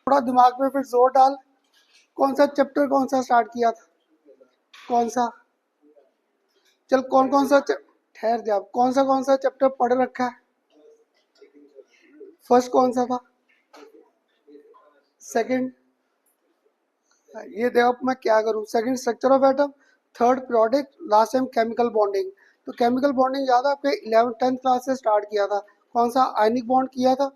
थोड़ा दिमाग में फिर जोर डाल। कौन सा चैप्टर कौन सा स्टार्ट किया था? कौन सा? चल ठहर जा, कौन सा चैप्टर पढ़ रखा है? फर्स्ट कौन सा था? सेकंड? ये देखो मैं क्या करूँ। Second structure of atom, third product, last time chemical bonding. तो केमिकल बॉन्डिंग याद है आपके 11th 10th क्लास से स्टार्ट किया था। कौन सा? आयनिक बॉन्ड किया था।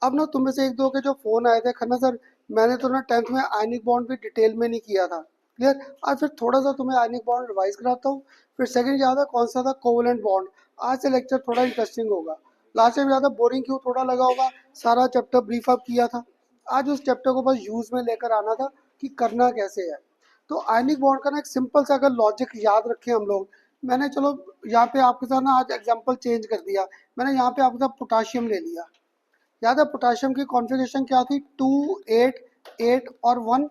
अब ना तुम में से एक दो के जो फोन आए थे, खन्ना सर मैंने तो ना 10th में आयनिक बॉन्ड भी डिटेल में नहीं किया था। क्लियर? आज फिर थोड़ा सा तुम्हें आयनिक बॉन्ड रिवाइज कराता हूँ। फिर सेकंड याद है कौन सा था? Covalent bond. आज से लेक्चर थोड़ा इंटरेस्टिंग होगा। लास्ट टाइम याद है बोरिंग क्यों थोड़ा लगा होगा, सारा चैप्टर ब्रीफ अप किया था। आज उस चैप्टर को बस यूज में लेकर आना था कि करना कैसे है। तो आयनिक बॉन्ड का ना एक सिंपल सा अगर लॉजिक याद रखें हम लोग। मैंने चलो यहाँ पे आपके साथ ना आज एग्जांपल चेंज कर दिया। मैंने यहाँ पे आपके साथ पोटाशियम ले लिया। याद है पोटाशियम की कॉन्फ़िगरेशन क्या थी? 2 8 8 और 1।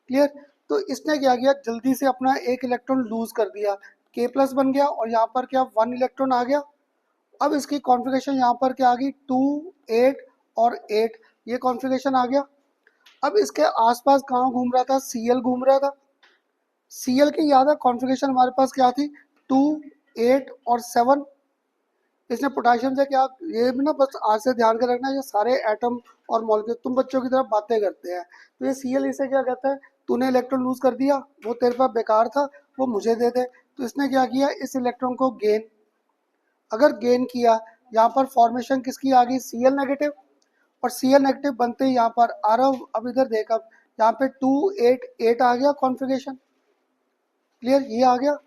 क्लियर? तो इसने क्या किया, जल्दी से अपना एक इलेक्ट्रॉन लूज कर दिया, K प्लस बन गया और यहाँ पर क्या 1 इलेक्ट्रॉन आ गया। अब इसकी कॉन्फ़िगरेशन यहाँ पर क्या आ गई? 2 8 और 8, ये कॉन्फ़िगरेशन आ गया। अब इसके आसपास कहाँ घूम रहा था? Cl घूम रहा था। Cl की याद है कॉन्फ़िगरेशन हमारे पास क्या थी? 2 8 और 7। इसने पोटाशियम से क्या, ये भी ना बस आज से ध्यान कर रखना, ये सारे एटम और मॉलिक्यूल तुम बच्चों की तरफ बातें करते हैं। तो ये Cl इसे क्या कहता है? तूने इलेक्ट्रॉन लूज कर दिया, वो तेरे पास बेकार था, वो मुझे दे दे। तो इसने क्या किया, इस इलेक्ट्रॉन को गेन, अगर गेन किया, यहाँ पर फॉर्मेशन किसकी आ गई? Cl negative. और Cl नेगेटिव बनते ही यहाँ पर आरव, अब इधर देख, अब यहाँ पे 2 8 8 आ गया कॉन्फ़िगरेशन। क्लियर? ये आ गया।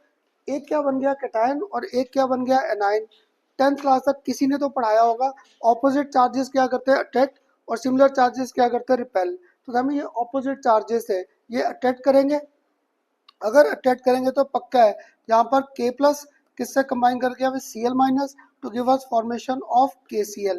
एक क्या बन गया? कैटायन, और एक क्या बन गया? एनायन। 10th क्लास तक किसी ने तो पढ़ाया होगा ऑपोजिट चार्जेस क्या करते हैं? अट्रैक्ट, और सिमिलर चार्जेस क्या करते हैं? रिपेल। तो हमें ये ऑपोजिट चार्जेस है, ये अट्रैक्ट करेंगे। अगर अट्रैक्ट करेंगे तो पक्का है यहाँ पर K प्लस किससे कंबाइन करके हमें Cl minus two give us formation of KCl।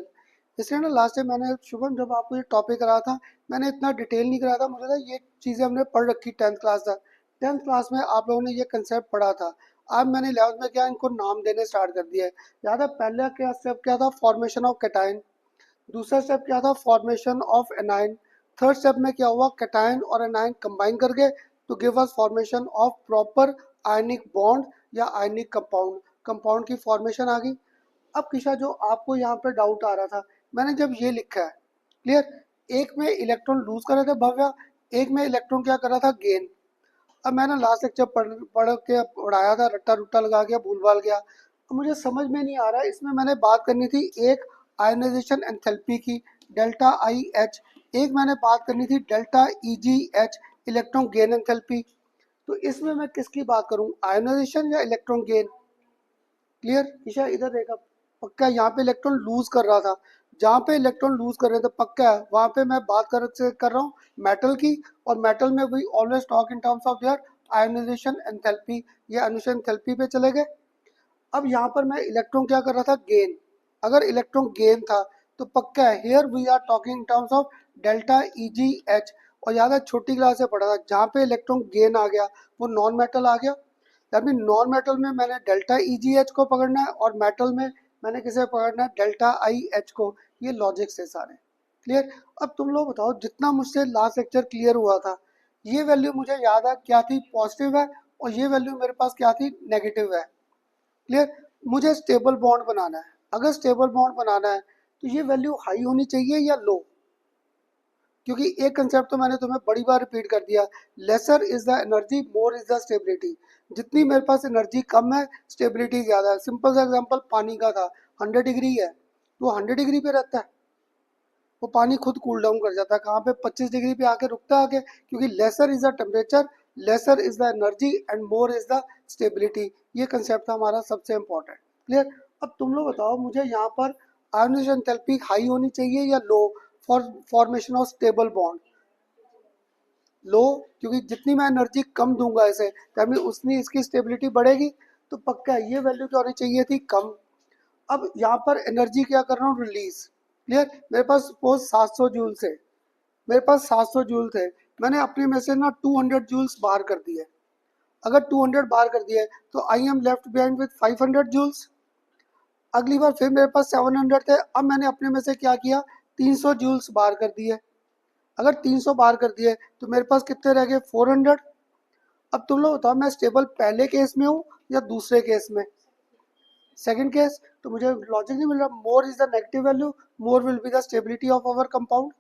इसलिए ना लास्ट टाइम मैंने शुभम जब आपको ये टॉपिक कराया था, मैंने इतना डिटेल नहीं कराया था, मुझे ना ये चीज़ें हमने पढ़ रखी 10th क्लास तक। 10th क्लास में आप लोगों ने ये कंसेप्ट पढ़ा था। अब मैंने 11th में क्या इनको नाम देने स्टार्ट कर दिया है। याद है पहला क्या स्टेप क्या था? Formation of cation. दूसरा स्टेप क्या था? Formation of anion. Third step में क्या हुआ? कैटायन और एनायन कंबाइन करके to give us formation of proper ionic bond या आयनिक कंपाउंड। कंपाउंड की फॉर्मेशन आ गई। अब किशा जो आपको यहाँ पे डाउट आ रहा था, मैंने जब ये लिखा है, क्लियर, एक में इलेक्ट्रॉन लूज कर रहे थे भव्या, एक में इलेक्ट्रॉन क्या कर रहा था? गेन। अब मैंने लास्ट लेक्चर पढ़ के पढ़ाया था, रट्टा रुट्टा लगा गया, भूल भाल गया। अब मुझे समझ में नहीं आ रहा है, इसमें मैंने बात करनी थी एक आयोनाइजेशन एंथैल्पी की, डेल्टा आई एच। एक मैंने बात करनी थी delta E G H, electron gain enthalpy. तो इसमें मैं किसकी बात करूं? आयोनाइजेशन या इलेक्ट्रॉन गेन? क्लियर? ईशा इधर देखा, पक्का यहाँ पे इलेक्ट्रॉन लूज कर रहा था। जहाँ पे इलेक्ट्रॉन लूज कर रहे थे पक्का है वहाँ पे मैं बात कर रहा हूँ मेटल की। और मेटल में we always talk in terms of their ionization enthalpy, ये आयोनाइजेशन एंथैल्पी पे चले गए। अब यहाँ पर मैं इलेक्ट्रॉन क्या कर रहा था? गेन। अगर इलेक्ट्रॉन गेन था तो पक्का है here we are talking in terms of delta E G H. और याद है छोटी क्लास से पढ़ा था, जहाँ पे इलेक्ट्रॉन गेन आ गया वो नॉन मेटल आ गया। दैट मीन नॉन मेटल में मैंने डेल्टा ई जी एच को पकड़ना है, और मेटल में मैंने किसे पकड़ना है? डेल्टा आई एच को। ये लॉजिक से सारे क्लियर। अब तुम लोग बताओ, जितना मुझसे लास्ट लेक्चर क्लियर हुआ था, ये वैल्यू मुझे याद है क्या थी? पॉजिटिव है। और ये वैल्यू मेरे पास क्या थी? नेगेटिव है। क्लियर? मुझे स्टेबल बॉन्ड बनाना है। अगर स्टेबल बॉन्ड बनाना है तो ये वैल्यू हाई होनी चाहिए या लो? क्योंकि एक कंसेप्ट तो मैंने तुम्हें बड़ी बार रिपीट कर दिया, lesser is the energy more is the stability. जितनी मेरे पास एनर्जी कम है, स्टेबिलिटी ज़्यादा है। सिंपल सा एग्जांपल पानी का था, 100 डिग्री है तो 100 डिग्री पे रहता है, वो पानी खुद कूल डाउन कर जाता है, कहाँ पे 25 डिग्री पे आके रुकता है आके, क्योंकि lesser is the temperature, lesser is the energy and more is the stability. ये कंसेप्ट था हमारा सबसे इंपॉर्टेंट। क्लियर? अब तुम लोग बताओ मुझे यहाँ पर आयोनाइजेशन एंथैल्पी हाई होनी चाहिए या low for formation of stable bond? Low, क्योंकि जितनी मैं एनर्जी कम दूंगा इसे तभी उतनी इसकी स्टेबिलिटी बढ़ेगी। तो पक्का ये वैल्यू क्या होनी चाहिए थी? कम। अब यहाँ पर एनर्जी क्या कर रहा हूँ? रिलीज। क्लियर? मेरे पास सपोज 700 जूल्स है, मेरे पास 700 जूल थे, मैंने अपने में से ना 200 जूल्स बाहर कर दिए। अगर 200 बाहर कर दिए तो I am left behind with 500 joules. अगली बार फिर मेरे पास 700 थे, अब मैंने अपने में से क्या किया? 300 जूल्स बाहर कर दिए। अगर 300 पार कर दिए तो मेरे पास कितने रह गए 400। अब तुम लोग बताओ मैं स्टेबल पहले केस में हूँ या दूसरे केस में, सेकंड केस। तो मुझे लॉजिक नहीं मिल रहा, more is the negative value, more will be the stability of our compound.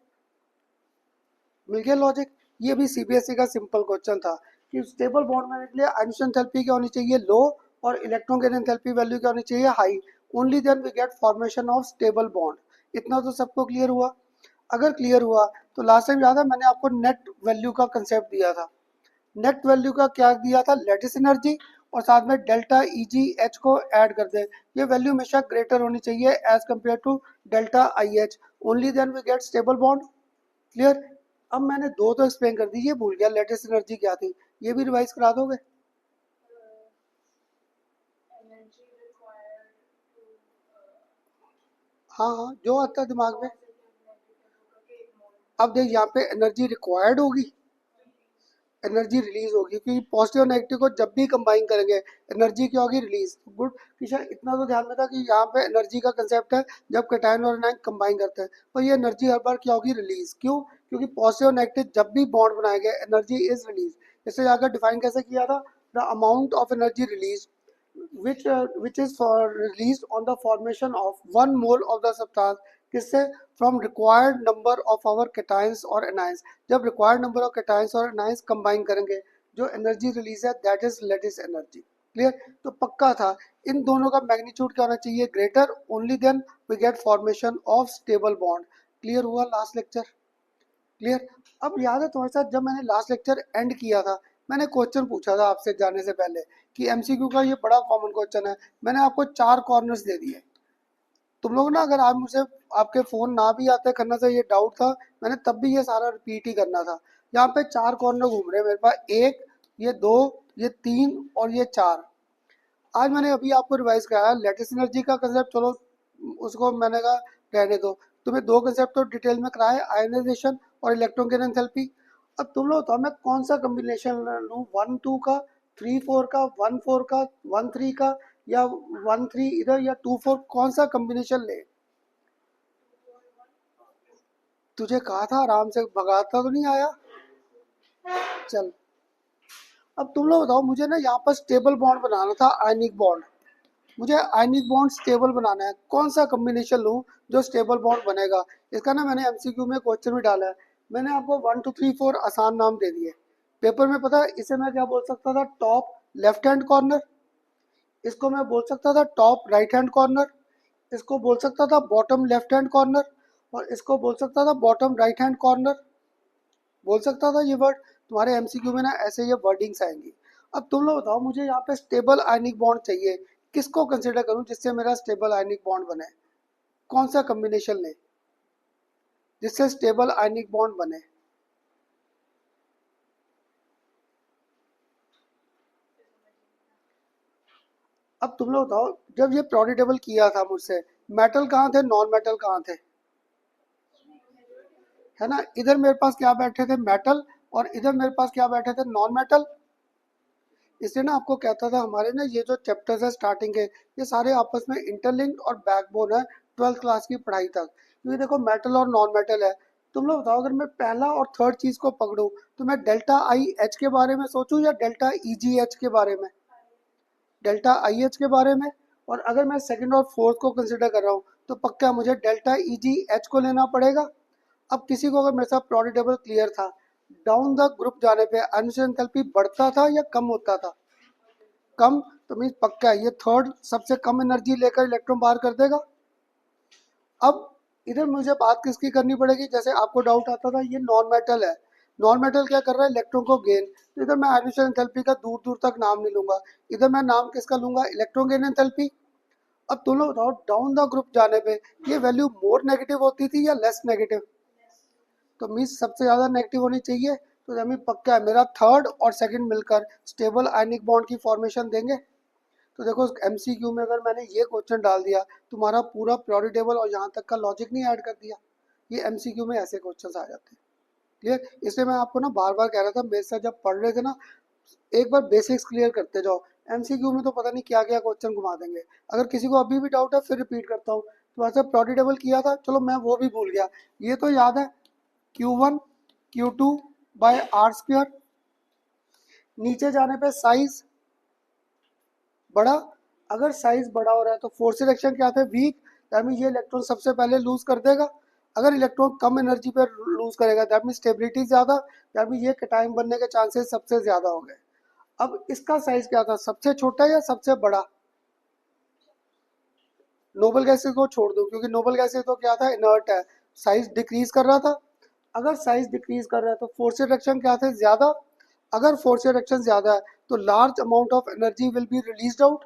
मिल गया लॉजिक। ये भी सीबीएसई का सिंपल क्वेश्चन था कि स्टेबल बॉन्ड बनने के लिए आयनिक एंथैल्पी क्या होनी चाहिए, लो, और इलेक्ट्रॉन गेन एंथैल्पी वैल्यू क्या होनी चाहिए, high. Only then we get formation of stable bond. इतना तो सबको क्लियर हुआ। अगर क्लियर हुआ तो लास्ट टाइम याद है मैंने आपको नेट वैल्यू का कंसेप्ट दिया था। नेट वैल्यू का क्या दिया था, लेटिस एनर्जी, और साथ में डेल्टा ई जी एच को ऐड कर दे। ये वैल्यू हमेशा ग्रेटर होनी चाहिए as compare to delta I H, only then we get stable bond. Clear. अब मैंने दो तो एक्सप्लेन कर दी, ये भूल गया लेटेस्ट एनर्जी क्या थी, ये भी रिवाइज करा दोगे। हाँ हाँ, जो आता है दिमाग में। अब देख यहाँ पे एनर्जी रिक्वायर्ड होगी, एनर्जी रिलीज होगी, क्योंकि पॉजिटिव और नेगेटिव को जब भी कंबाइन करेंगे एनर्जी क्या होगी, रिलीज। गुड किशन, इतना तो ध्यान में था कि यहाँ पे एनर्जी का कंसेप्ट है जब कैटायन और एनायन कंबाइन करते हैं तो ये एनर्जी हर बार क्या होगी, रिलीज। क्यों, क्योंकि पॉजिटिव और नेगेटिव जब भी बॉन्ड बनाए गए एनर्जी इज रिलीज। इससे जाकर डिफाइन कैसे किया था, the amount of energy release which is for released on the formation of 1 mole of the substance, किससे, from required number of our cations और anions। जब required number of cations और anions combine करेंगे जो energy release है that is lattice energy. Clear. तो पक्का था इन दोनों का मैग्नीट्यूड क्या होना चाहिए, greater, only then we get formation of stable bond. Clear हुआ लास्ट लेक्चर। क्लियर। अब याद है तुम्हारे साथ जब मैंने लास्ट लेक्चर एंड किया था मैंने क्वेश्चन पूछा था आपसे जाने से पहले कि एमसीक्यू का ये बड़ा कॉमन क्वेश्चन है, मैंने आपको 4 कॉर्नर्स दे दिए। तुम लोग ना अगर आप मुझे आपके फोन ना भी आते करना था, ये डाउट था, मैंने तब भी ये सारा रिपीट ही करना था। यहाँ पे 4 कॉर्नर घूम रहे हैं मेरे पास, एक, ये दो, ये तीन और ये चार। आज मैंने अभी आपको रिवाइज कराया लेटेस्ट एनर्जी का कंसेप्ट, चलो उसको मैंने कहा रहने दो। तुम्हें दो कंसेप्ट तो डिटेल में कराए, आयनाइजेशन और इलेक्ट्रॉन गेन एंथैल्पी। अब तुम लोग बताओ मैं कौन सा कॉम्बिनेशन लूँ, 1 2 का, 3 4 का, 1 4 का, 1 3 का, या 1 3 इधर या 2 4, कौन सा कॉम्बिनेशन ले। तुझे कहा था आराम से, भगाता तो नहीं आया। चल। अब तुम लोग बताओ मुझे ना यहाँ पर स्टेबल बॉन्ड बनाना था, आयनिक बॉन्ड। मुझे आयनिक बॉन्ड स्टेबल बनाना है, कौन सा कॉम्बिनेशन लूँ जो स्टेबल बॉन्ड बनेगा। इसका ना मैंने एमसीक्यू में क्वेश्चन भी डाला है। मैंने आपको 1 2 3 4 आसान नाम दे दिए। पेपर में पता है इसे मैं क्या बोल सकता था, टॉप लेफ्ट हैंड कॉर्नर, इसको मैं बोल सकता था टॉप राइट हैंड कॉर्नर, इसको बोल सकता था बॉटम लेफ्ट हैंड कॉर्नर, और इसको बोल सकता था बॉटम राइट हैंड कॉर्नर। बोल सकता था ये वर्ड। तुम्हारे एमसीक्यू में ना ऐसे ये वर्डिंग्स आएंगी। अब तुम लोग बताओ मुझे यहाँ पे स्टेबल आयनिक बॉन्ड चाहिए, किसको कंसिडर करूं जिससे मेरा स्टेबल आयनिक बॉन्ड बने, कौन सा कॉम्बिनेशन ले जिससे स्टेबल आयनिक बॉन्ड बने। अब तुम लोग बताओ जब ये प्रोडी टेबल किया था मुझसे, मेटल कहाँ थे, नॉन मेटल कहाँ थे, है ना। इधर मेरे पास क्या बैठे थे, मेटल, और इधर मेरे पास क्या बैठे थे, नॉन मेटल। इसलिए ना आपको कहता था हमारे ना ये जो चैप्टर्स है स्टार्टिंग के, ये सारे आपस में इंटरलिंक्ड और बैकबोन है 12th क्लास की पढ़ाई तक। क्योंकि देखो मेटल और नॉन मेटल है। तुम लोग बताओ अगर मैं पहला और थर्ड चीज को पकड़ूं तो मैं डेल्टा आई एच के बारे में सोचूं या डेल्टा ई जी एच के बारे में, डेल्टा आई एच के बारे में। और अगर मैं सेकंड और फोर्थ को कंसिडर कर रहा हूँ तो पक्का मुझे डेल्टा ई जी एच को लेना पड़ेगा। अब किसी को अगर मेरे साथ प्रोडी टेबल क्लियर था, डाउन द ग्रुप जाने पे आयनिक एंथैल्पी बढ़ता था या कम होता था, कम। तो मीन पक्का है ये थर्ड सबसे कम एनर्जी लेकर इलेक्ट्रॉन बाहर कर देगा। अब इधर मुझे बात किसकी करनी पड़ेगी, जैसे आपको डाउट आता था ये नॉन मेटल है, नॉन मेटल क्या कर रहा है, इलेक्ट्रॉन को गेन। तो इधर मैं आयनिक एंथैल्पी का दूर दूर तक नाम नहीं लूंगा, इधर मैं नाम किसका लूंगा, इलेक्ट्रॉन गेन एंथैल्पी। अब तुम लोग बताओ डाउन द ग्रुप जाने पे ये वैल्यू मोर नेगेटिव होती थी या लेस नेगेटिव, तो मीन्स सबसे ज़्यादा नेगेटिव होनी चाहिए। तो हमें पक्का है मेरा थर्ड और सेकंड मिलकर स्टेबल आयनिक बॉन्ड की फॉर्मेशन देंगे। तो देखो एमसीक्यू में अगर मैंने ये क्वेश्चन डाल दिया तुम्हारा पूरा प्योरी टेबल और यहाँ तक का लॉजिक नहीं ऐड कर दिया, ये एमसीक्यू में ऐसे क्वेश्चन आ जाते हैं। क्लियर। इसलिए मैं आपको ना बार बार कह रहा था मेरे साथ जब पढ़ रहे थे ना, एक बार बेसिक्स क्लियर करते जाओ। एमसीक्यू में तो पता नहीं क्या क्या क्वेश्चन घुमा देंगे। अगर किसी को अभी भी डाउट है फिर रिपीट करता हूँ, तो वैसे प्योरी टेबल किया था, चलो मैं वो भी भूल गया। ये तो याद है Q1 Q2 bye are square. नीचे जाने पे साइज बड़ा, अगर साइज बड़ा हो रहा है तो फोर्स रिडक्शन क्या था, वीक, दैट मीन ये इलेक्ट्रॉन सबसे पहले लूज कर देगा। अगर इलेक्ट्रॉन कम एनर्जी पर लूज करेगा दैट मीन स्टेबिलिटी ज़्यादा, दैट मीन ये कटायन बनने के चांसेस सबसे ज़्यादा हो गए। अब इसका साइज क्या था, सबसे छोटा या सबसे बड़ा? नोबल गैसेस को छोड़ दो क्योंकि नोबल गैसेस तो क्या था, इनर्ट है, साइज डिक्रीज कर रहा था। अगर साइज डिक्रीज कर रहा है तो फोर्स रिडक्शन क्या थे, ज़्यादा। अगर फोर्स रिडक्शन ज़्यादा है तो large amount of energy will be released out,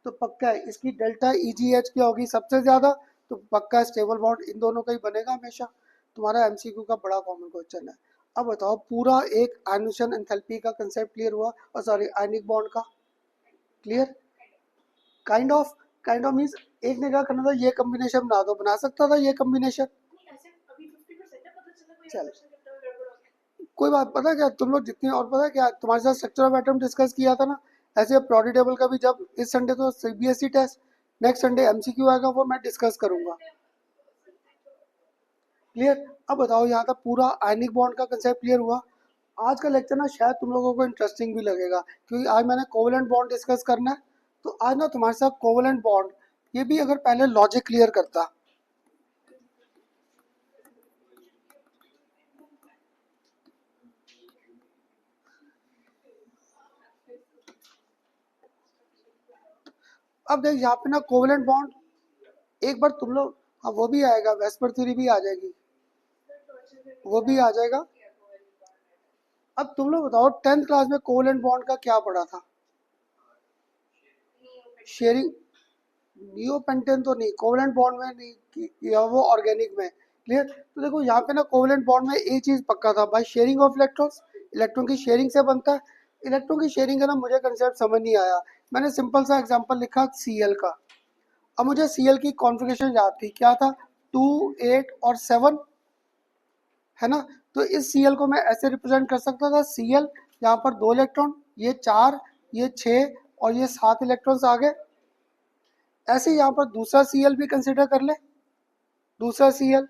तो पक्का है इसकी डेल्टा EGH क्या होगी, सबसे ज़्यादा। तो पक्का स्टेबल बॉन्ड इन दोनों का ही बनेगा हमेशा। तुम्हारा MCQ का बड़ा कॉमन क्वेश्चन है। अब बताओ, पूरा एक आयनेशन एंथैल्पी का कंसेप्ट क्लियर हुआ, और सॉरी आयनिक बॉन्ड का क्लियर। काइंड ऑफ मीन्स एक ने क्या करना था, ये कॉम्बिनेशन बना दो, बना सकता था ये कॉम्बिनेशन। चल कोई बात, पता है क्या तुम लोग जितनी, और पता है क्या तुम्हारे साथ स्ट्रक्चर ऑफ एटम डिस्कस किया था ना, ऐसे प्रोडी टेबल का भी, जब इस संडे तो CBSE test, next Sunday MCQ आएगा, वो मैं डिस्कस करूंगा। क्लियर। अब बताओ, यहाँ तक पूरा आयनिक बॉन्ड का कंसेप्ट क्लियर हुआ। आज का लेक्चर ना शायद तुम लोगों को इंटरेस्टिंग भी लगेगा, क्योंकि आज मैंने कोवलेंट बॉन्ड डिस्कस करना है। तो आज ना तुम्हारे साथ कोवलेंट बॉन्ड, ये भी अगर पहले लॉजिक क्लियर करता। अब देख यहाँ पे ना कोवलेंट बॉन्ड, एक बार तुम लोग, हाँ वो भी आएगा, वेस्पर थ्योरी भी आ जाएगी, वो भी आ जाएगा। अब तुम लोग बताओ, 10th क्लास में कोवलेंट बॉन्ड का क्या पढ़ा था? शेयरिंग, नियोपेंटेन तो नहीं, कोवलेंट बॉन्ड में नहीं या वो ऑर्गेनिक में। क्लियर। तो देखो यहाँ पे ना कोवलेंट बॉन्ड में एक चीज पक्का था भाई, शेयरिंग ऑफ इलेक्ट्रॉन्स, इलेक्ट्रॉन की शेयरिंग से बनता है। इलेक्ट्रॉन की शेयरिंग का ना मुझे कंसेप्ट समझ नहीं आया, मैंने सिंपल सा एग्जांपल लिखा Cl का। अब मुझे Cl की कॉन्फ़िगरेशन याद थी, क्या था, 2, 8 और 7, है ना। तो इस Cl को मैं ऐसे रिप्रेजेंट कर सकता था, Cl यहाँ पर 2 इलेक्ट्रॉन, ये 4, ये 6 और ये 7 इलेक्ट्रॉन्स आ गए। ऐसे यहाँ पर दूसरा Cl भी कंसिडर कर ले, दूसरा Cl।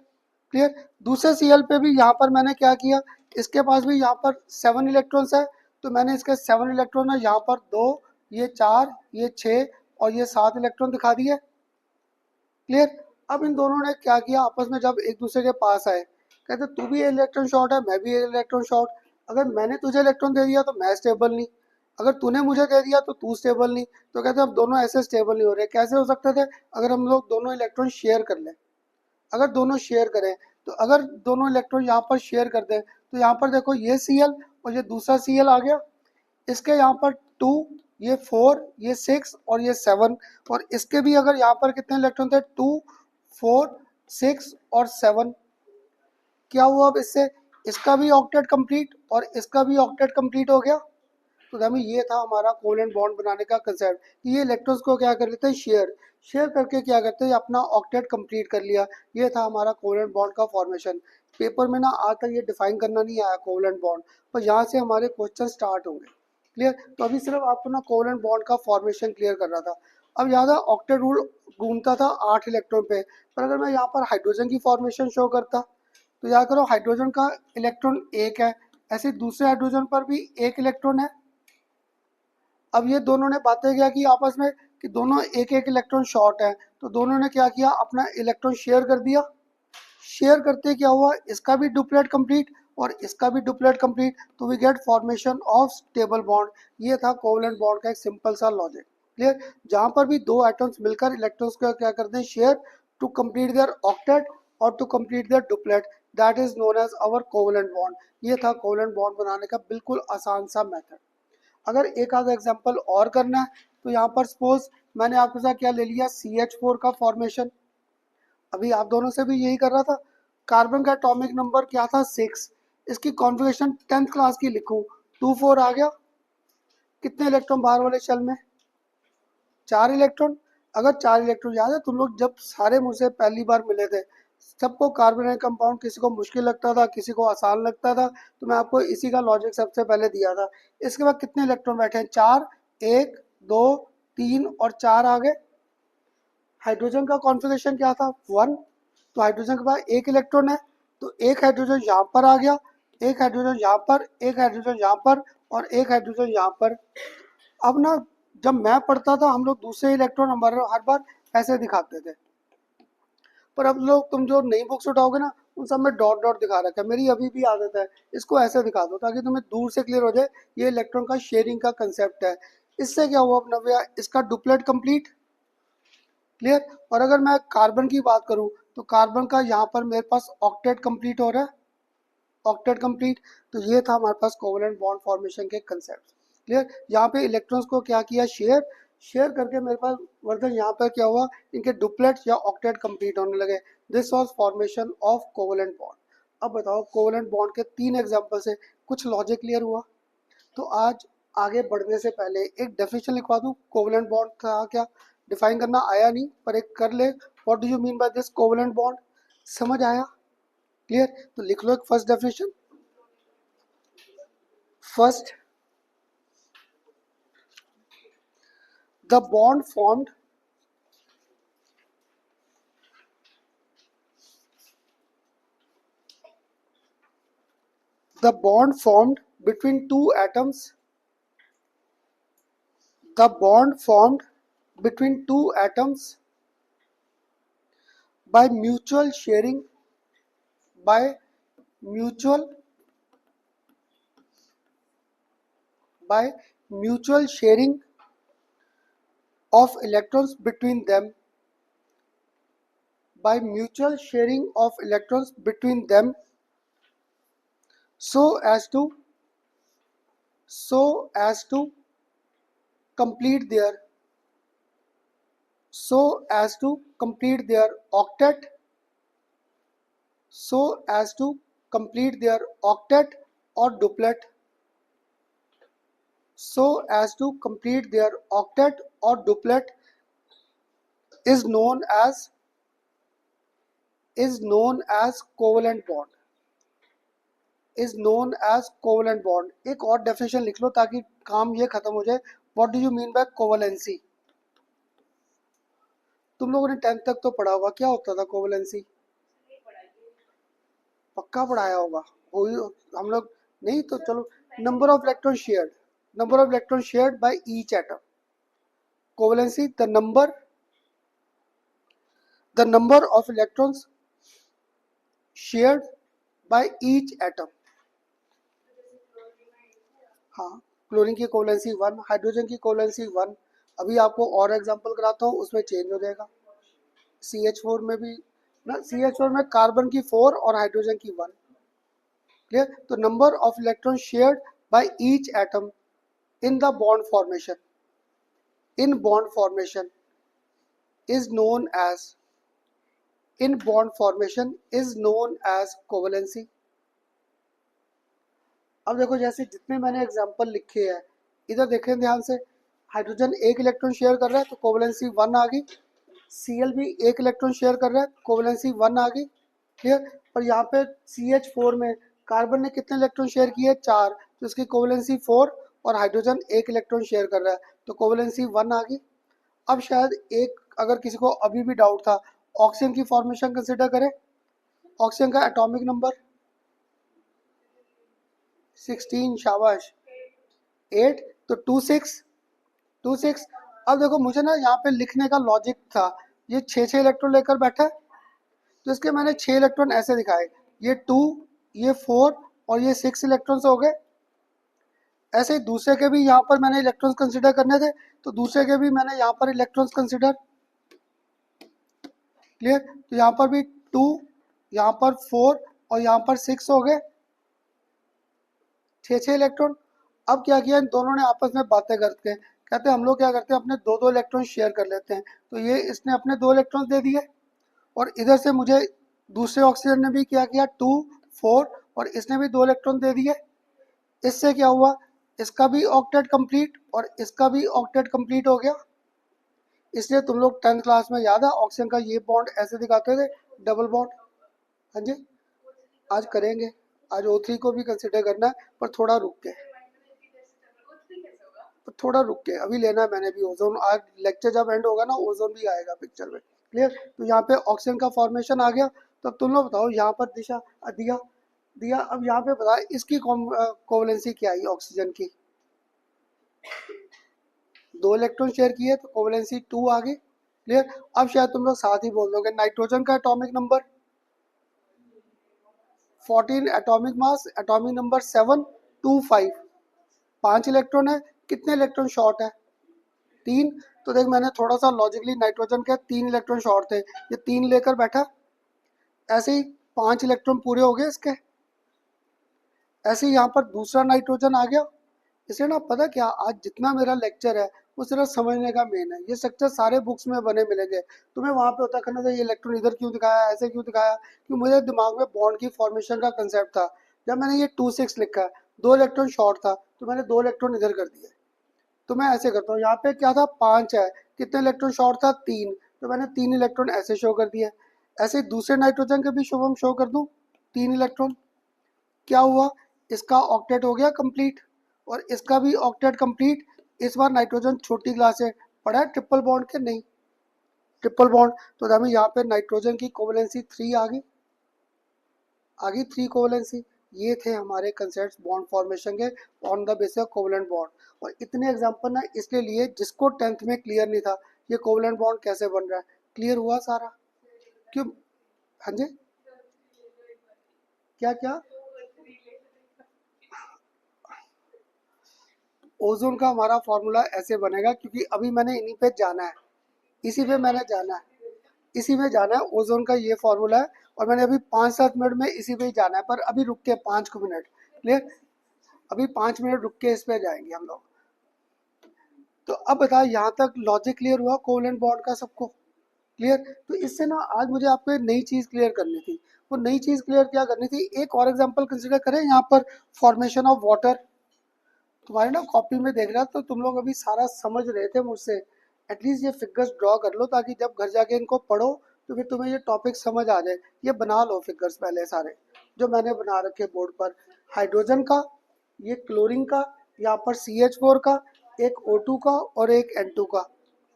क्लियर। दूसरे Cl पे भी यहाँ पर मैंने क्या किया, इसके पास भी यहाँ पर 7 इलेक्ट्रॉन्स है, तो मैंने इसके 7 इलेक्ट्रॉन है यहाँ पर 2, ये 4, ये 6 और ये 7 इलेक्ट्रॉन दिखा दिए। क्लियर। अब इन दोनों ने क्या किया, आपस में जब एक दूसरे के पास आए, कहते तू भी इलेक्ट्रॉन शॉर्ट है, मैं भी इलेक्ट्रॉन शॉर्ट। अगर मैंने तुझे इलेक्ट्रॉन दे दिया तो मैं स्टेबल नहीं, अगर तूने मुझे दे दिया तो तू स्टेबल नहीं। तो कहते अब दोनों ऐसे स्टेबल नहीं हो रहे, कैसे हो सकते थे, अगर हम लोग दोनों इलेक्ट्रॉन शेयर कर लें। अगर दोनों शेयर करें, तो अगर दोनों इलेक्ट्रॉन यहाँ पर शेयर कर दें, तो यहाँ पर देखो ये Cl और ये दूसरा Cl आ गया, इसके यहाँ पर 2, ये 4, ये 6 और ये 7, और इसके भी अगर यहाँ पर कितने इलेक्ट्रॉन थे, 2, 4, 6 और 7। क्या हुआ अब इससे, इसका भी ऑक्टेट कंप्लीट और इसका भी ऑक्टेट कंप्लीट हो गया। तो हमें ये था हमारा कोवलेंट बॉन्ड बनाने का कंसेप्ट, कि ये इलेक्ट्रॉन्स को क्या कर लेते हैं, शेयर, शेयर करके क्या करते हैं, अपना ऑक्टेट कंप्लीट कर लिया। ये था हमारा कोवलेंट बॉन्ड का फॉर्मेशन। पेपर में ना आज तक ये डिफाइन करना नहीं आया कोवलेंट बॉन्ड, पर यहाँ से हमारे क्वेश्चन स्टार्ट होंगे। क्लियर। तो अभी सिर्फ आपको ना कोवलेंट बॉन्ड का फॉर्मेशन क्लियर कर रहा था। अब याद है ऑक्टेट रूल घूमता था 8 इलेक्ट्रॉन पे, पर अगर मैं यहाँ पर हाइड्रोजन की फॉर्मेशन शो करता, तो याद करो हाइड्रोजन का इलेक्ट्रॉन एक है, ऐसे दूसरे हाइड्रोजन पर भी एक इलेक्ट्रॉन है। अब ये दोनों ने बातें क्या की आपस में, कि दोनों एक एक इलेक्ट्रॉन शॉर्ट है, तो दोनों ने क्या किया, अपना इलेक्ट्रॉन शेयर कर दिया। शेयर करते क्या हुआ, इसका भी डुप्लेट कंप्लीट और इसका भी डुप्लेट कंप्लीट, तो we get formation of stable bond. ये था कोवलेंट बॉन्ड का एक सिंपल सा लॉजिक। क्लियर। जहां पर भी दो एटम्स मिलकर इलेक्ट्रॉन्स का क्या करते हैं, share, to complete their octet और to complete their duplet, that is known as our covalent bond. ये था कोवलेंट बॉन्ड बनाने का बिल्कुल आसान सा मेथड। अगर एक आधा एग्जांपल और करना है, तो यहाँ पर सपोज मैंने आपके साथ क्या ले लिया, CH4 का फॉर्मेशन। अभी आप दोनों से भी यही कर रहा था। कार्बन का एटॉमिक नंबर क्या था, 6। इसकी कॉन्फ़िगरेशन 10th क्लास की लिखूं, 2 4 आ गया। कितने इलेक्ट्रॉन बाहर वाले शेल में, 4 इलेक्ट्रॉन। अगर 4 इलेक्ट्रॉन, याद है तुम लोग जब सारे मुझसे पहली बार मिले थे, सबको कार्बोनेट कंपाउंड किसी को मुश्किल लगता था, किसी को आसान लगता था, तो मैं आपको इसी का लॉजिक सबसे पहले दिया था। इसके बाद कितने इलेक्ट्रॉन बैठे हैं, 4, 1, 2, 3 और 4 आ गए। हाइड्रोजन का कॉन्फ़िगरेशन क्या था, 1। तो हाइड्रोजन के पास एक इलेक्ट्रॉन है, तो एक हाइड्रोजन यहाँ पर आ गया, एक हाइड्रोजन यहाँ पर, एक हाइड्रोजन यहाँ पर और एक हाइड्रोजन यहाँ पर। अब ना जब मैं पढ़ता था हम लोग दूसरे इलेक्ट्रॉन हर बार ऐसे दिखाते थे, पर अब लोग तुम जो नई बुक्स उठाओगे ना उन सब में डॉट डॉट दिखा रखा है। मेरी अभी भी आदत है, इसको ऐसे दिखा दो ताकि तुम्हें दूर से क्लियर हो जाए ये इलेक्ट्रॉन का शेयरिंग का कंसेप्ट है। इससे क्या हुआ अपना भैया, इसका डुप्लेट कंप्लीट क्लियर। और अगर मैं कार्बन की बात करूं तो कार्बन का यहाँ पर मेरे पास ऑक्टेट कंप्लीट हो रहा है, ऑक्टेट कंप्लीट। तो ये था हमारे पास कोवलेंट बॉन्ड फॉर्मेशन के कंसेप्ट क्लियर। यहाँ पे इलेक्ट्रॉन्स को क्या किया, शेयर शेयर करके मेरे पास वर्धन यहाँ पर क्या हुआ, इनके डुप्लेट या ऑक्टेट कंप्लीट होने लगे। This was formation of covalent bond. अब बताओ कोवलेंट बॉन्ड के 3 एग्जांपल से कुछ लॉजिक क्लियर हुआ। तो आज आगे बढ़ने से पहले एक डेफिनेशन लिखवा दूं, कोवलेंट बॉन्ड था क्या, डिफाइन करना आया नहीं पर एक कर ले, what do you mean by this covalent bond, समझ आया क्लियर। तो लिख लो एक first definition. First, the bond formed the bond formed between two atoms, the bond formed between two atoms by mutual sharing, by mutual by mutual sharing of electrons between them, by mutual sharing of electrons between them, so as to complete their so as to complete their octet, so as to complete their octet or duplet, so as to complete their octet or duplet is known as covalent bond, is known as covalent bond। एक और definition लिख लो ताकि काम ये खत्म हो जाए। What do you mean by covalency, तुम लोगों ने 10th तक तो पढ़ा होगा, क्या होता था कोवलेंसी, पक्का पढ़ाया होगा वही हम लोग, नहीं तो चलो, number of electron shared, number of electron shared by each atom. Covalency the number of electrons shared by each atom। हाँ, क्लोरीन की कोवलेंसी 1, हाइड्रोजन की कोवलेंसी 1। अभी आपको और एग्जांपल कराता हूँ, उसमें चेंज हो जाएगा। CH4 में भी ना, CH4 में कार्बन की 4 और हाइड्रोजन की 1 क्लियर। तो number of electron shared by each atom in the bond formation, in bond formation is known as, in bond formation is known as covalency। अब देखो जैसे जितने मैंने एग्जांपल लिखे हैं इधर देखें ध्यान से, हाइड्रोजन एक इलेक्ट्रॉन शेयर कर रहा है तो कोवलेंसी 1 आ गई, Cl भी एक इलेक्ट्रॉन शेयर कर रहा है, कोवलेंसी 1 आ गई क्लियर। और यहाँ पे CH4 में कार्बन ने कितने इलेक्ट्रॉन शेयर किए, 4, तो इसकी कोवलेंसी 4 और हाइड्रोजन एक इलेक्ट्रॉन शेयर कर रहा है तो कोवलेंसी 1 आ गई। अब शायद एक अगर किसी को अभी भी डाउट था, ऑक्सीजन की फॉर्मेशन कंसिडर करें। ऑक्सीजन का एटॉमिक नंबर 16, शाबाश 8, तो 26। अब देखो मुझे ना यहाँ पे लिखने का लॉजिक था, ये 6 इलेक्ट्रॉन लेकर बैठा है तो इसके मैंने 6 इलेक्ट्रॉन ऐसे दिखाए, ये 2, ये 4 और ये 6 इलेक्ट्रॉन्स हो गए। ऐसे ही दूसरे के भी यहाँ पर मैंने इलेक्ट्रॉन्स कंसिडर करने थे तो दूसरे के भी मैंने यहाँ पर इलेक्ट्रॉन्स कंसिडर क्लियर। तो यहाँ पर भी 2, यहाँ पर 4 और यहाँ पर 6 हो गए, 6 इलेक्ट्रॉन। अब क्या किया इन दोनों ने आपस में बातें करके, कहते हैं हम लोग क्या करते हैं अपने 2 इलेक्ट्रॉन शेयर कर लेते हैं। तो ये इसने अपने 2 इलेक्ट्रॉन दे दिए और इधर से मुझे दूसरे ऑक्सीजन ने भी क्या किया 2, 4 और इसने भी 2 इलेक्ट्रॉन दे दिए। इससे क्या हुआ, इसका भी ऑक्टेट कंप्लीट और इसका भी ऑक्टेट कंप्लीट हो गया। इसलिए तुम लोग 10th क्लास में याद है ऑक्सीजन का ये बॉन्ड ऐसे दिखाते थे, डबल बॉन्ड। हाँ जी, आज करेंगे, आज O3 को भी कंसिडर करना है पर थोड़ा रुक के, अभी लेना है मैंने भी ओजोन। आज लेक्चर जब एंड होगा ना ओजोन भी आएगा पिक्चर में क्लियर। तो यहाँ पे ऑक्सीजन का फॉर्मेशन आ गया। तो अब तुम लोग बताओ यहाँ पर दिशा दिया दिया। अब यहाँ पे बता इसकी कोवलेंसी क्या आई ऑक्सीजन की, 2 इलेक्ट्रॉन शेयर किए तो कोवलेंसी 2 आ गई। क्लियर। अब शायद तुम लोग साथ ही बोल दोगे नाइट्रोजन का atomic number 14, atomic mass atomic number 725, 5 electron है, कितने इलेक्ट्रॉन शॉर्ट है, 3। तो देख मैंने थोड़ा सा लॉजिकली नाइट्रोजन के 3 इलेक्ट्रॉन शॉर्ट थे, ये 3 लेकर बैठा, ऐसे ही 5 इलेक्ट्रॉन पूरे हो गए इसके। ऐसे ही यहाँ पर दूसरा नाइट्रोजन आ गया। इसे ना पता क्या, आज जितना मेरा लेक्चर है वो सिर्फ समझने का मेन है, ये स्ट्रक्चर सारे बुक्स में बने मिलेंगे, तुम्हें वहाँ पे होता करना था ये इलेक्ट्रॉन इधर क्यों दिखाया, ऐसे क्यों दिखाया, कि मुझे दिमाग में बॉन्ड की फॉर्मेशन का कंसेप्ट था। जब मैंने ये 2 6 लिखा है, 2 इलेक्ट्रॉन शॉर्ट था तो मैंने 2 इलेक्ट्रॉन इधर कर दिए। तो मैं ऐसे करता हूँ, यहाँ पे क्या था 5 है, कितने इलेक्ट्रॉन शॉर्ट था 3, तो मैंने 3 इलेक्ट्रॉन ऐसे शो कर दिए। ऐसे दूसरे नाइट्रोजन के भी शुभम शो कर दूँ 3 इलेक्ट्रॉन। क्या हुआ, इसका ऑक्टेट हो गया कंप्लीट और इसका भी ऑक्टेट कंप्लीट। इस बार नाइट्रोजन छोटी क्लास है, पड़ा है ट्रिपल बॉन्ड के नहीं, ट्रिपल बॉन्ड। तो हमें यहाँ पे नाइट्रोजन की कोवलेंसी 3 आ गई, 3 कोवलेंसी। ये थे हमारे कंसेप्ट बॉन्ड फॉर्मेशन के on the basis of covalent bond. और इतने एग्जांपल ना इसलिए लिए जिसको 10th में क्लियर नहीं था ये कोवलेंट बॉन्ड कैसे बन रहा है, क्लियर हुआ सारा। क्यों, हाँ जी, क्या क्या, ओजोन का हमारा फॉर्मूला ऐसे बनेगा, क्योंकि अभी मैंने इन्हीं पे जाना है, इसी पे मैंने जाना है, इसी में जाना है। ओजोन का ये फॉर्मूला है और मैंने अभी 5 7 मिनट में इसी पे ही जाना है, पर अभी रुक के 5 मिनट, क्लियर, अभी 5 मिनट रुक के इस पे जाएंगे हम लोग। तो अब बताओ यहाँ तक लॉजिक क्लियर हुआ कोवलेंट बॉन्ड का सबको, क्लियर। तो इससे ना आज मुझे आपको एक नई चीज़ क्लियर करनी थी। वो नई चीज़ क्लियर क्या करनी थी, एक और एग्जांपल कंसीडर करें यहाँ पर, फॉर्मेशन ऑफ वाटर। तुम्हारे ना कॉपी में देख रहा तो तुम लोग अभी सारा समझ रहे थे मुझसे, एटलीस्ट ये फिगर्स ड्रॉ कर लो ताकि जब घर जाके इनको पढ़ो तो फिर तुम्हें ये टॉपिक समझ आ जाए। ये बना लो फिगर्स पहले सारे जो मैंने बना रखे बोर्ड पर, हाइड्रोजन का, ये क्लोरीन का, यहाँ पर CH4 का, एक O2 का और एक N2 का।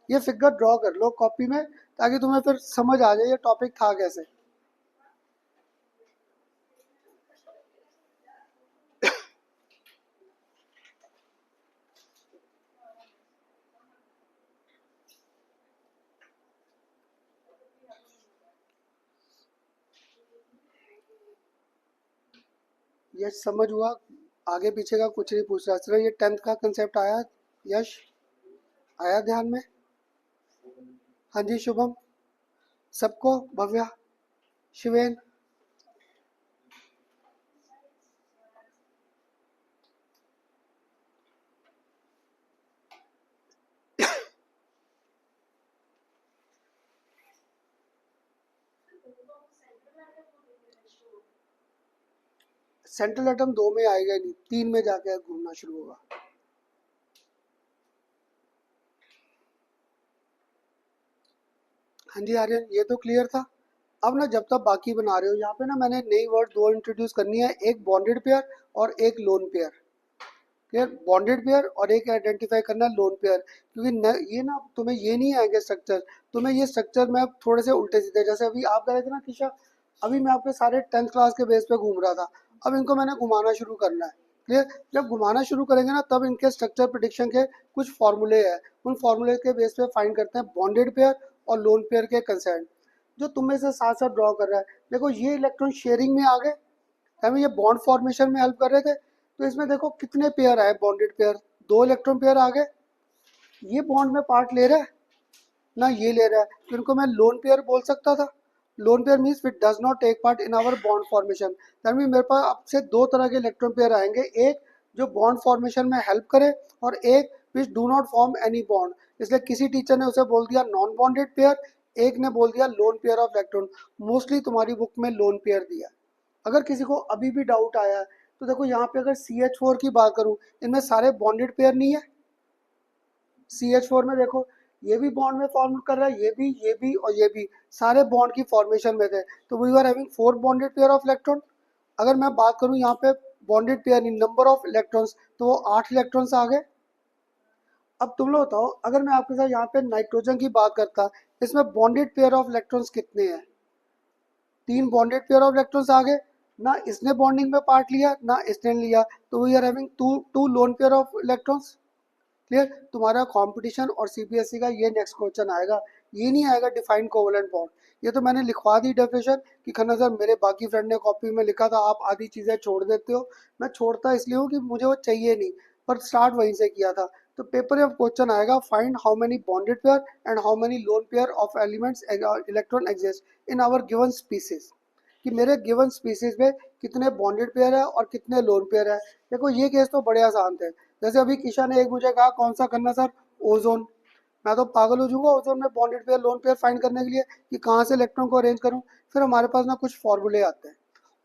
ये फिगर ड्रॉ कर लो कॉपी में ताकि तुम्हें फिर समझ आ जाए ये टॉपिक था कैसे। ये समझ हुआ, आगे पीछे का कुछ नहीं पूछ रहा, सिर्फ ये 10th का कंसेप्ट आया। यश आया ध्यान में, हाँ जी शुभम, सबको, भव्या, शिवेन, सेंट्रल एटम 2 में आएगा नहीं, 3 में जाके घूमना शुरू होगा। हाँ जी आर्यन, ये तो क्लियर था। अब ना जब तक बाकी बना रहे हो यहाँ पे ना मैंने नई वर्ड 2 इंट्रोड्यूस करनी है, एक बॉन्डेड पेयर और एक lone pair. Clear, bonded pair और एक आइडेंटिफाई करना है लोन पेयर, क्योंकि ये ना तुम्हें ये नहीं आएंगे स्ट्रक्चर, तुम्हें ये स्ट्रक्चर में थोड़े से उल्टे सीधे, जैसे अभी आप कह रहे थे ना किशा, अभी मैं आपके सारे 10th क्लास के बेस पे घूम रहा था, अब इनको मैंने घुमाना शुरू करना है। क्लियर, जब घुमाना शुरू करेंगे ना तब इनके स्ट्रक्चर प्रिडिक्शन के कुछ फॉर्मूले हैं, उन फॉर्मूले के बेस पे फाइंड करते हैं बॉन्डेड पेयर और लोन पेयर के कंसेंट। जो तुम में से साथ साथ ड्रॉ कर रहा है, देखो ये इलेक्ट्रॉन शेयरिंग में आ गए, हमें ये बॉन्ड फॉर्मेशन में हेल्प कर रहे थे। तो इसमें देखो कितने पेयर आए बॉन्डेड पेयर, 2 इलेक्ट्रॉन पेयर आ गए। ये बॉन्ड में पार्ट ले रहा है ना, ये ले रहा है, तो इनको मैं लोन पेयर बोल सकता था। Lone pair means it does not take part in our bond formation. That mean मेरे पास अब से 2 तरह के इलेक्ट्रॉन पेयर आएंगे, एक जो बॉन्ड फॉर्मेशन में हेल्प करे और एक which do not form any bond. इसलिए किसी टीचर ने उसे बोल दिया नॉन बॉन्डेड पेयर, एक ने बोल दिया loan pair of electron. Mostly तुम्हारी बुक में लोन पेयर दिया। अगर किसी को अभी भी डाउट आया है तो देखो यहाँ पे अगर CH4 की बात करूँ, इनमें सारे बॉन्डेड पेयर नहीं है। CH4 में देखो ये भी बॉन्ड में फॉर्म कर रहा है, ये भी और ये भी सारे बॉन्ड की फॉर्मेशन में थे, तो we are having 4 bonded pair of electron. अगर मैं बात करूँ यहाँ पे bonded pair in number of electrons, तो वो 8 इलेक्ट्रॉन्स आ गए। अब तुम लोग बताओ, अगर मैं आपके साथ यहाँ पे नाइट्रोजन की बात करता, इसमें बॉन्डेड पेयर ऑफ इलेक्ट्रॉन्स कितने हैं, 3 बॉन्डेड पेयर ऑफ इलेक्ट्रॉन्स आ गए। ना इसने बॉन्डिंग में पार्ट लिया ना इसने लिया, तो we are having two lone pair of electrons. Clear. तुम्हारा कंपटीशन और सीबीएसई का ये नेक्स्ट क्वेश्चन आएगा, ये नहीं आएगा डिफाइन कोवलेंट बॉन्ड। ये तो मैंने लिखवा दी डेफिनेशन कि खन्ना सर मेरे बाकी फ्रेंड ने कॉपी में लिखा था, आप आधी चीज़ें छोड़ देते हो। मैं छोड़ता इसलिए हूँ कि मुझे वो चाहिए नहीं, पर स्टार्ट वहीं से किया था। तो पेपर में क्वेश्चन आएगा, find how many bonded pair and how many lone pair of elements electron exist in our given species, कि मेरे गिवन स्पीसीज में कितने बॉन्डेड पेयर है और कितने लोन पेयर है। देखो ये केस तो बड़े आसान थे। जैसे अभी किशन ने एक मुझे कहा कौन सा करना सर, ओजोन। मैं तो पागल हो जाऊंगा ओजोन में bonded pair lone pair find करने के लिए कि कहाँ से इलेक्ट्रॉन को अरेंज करूँ। फिर हमारे पास ना कुछ फॉर्मूले आते हैं,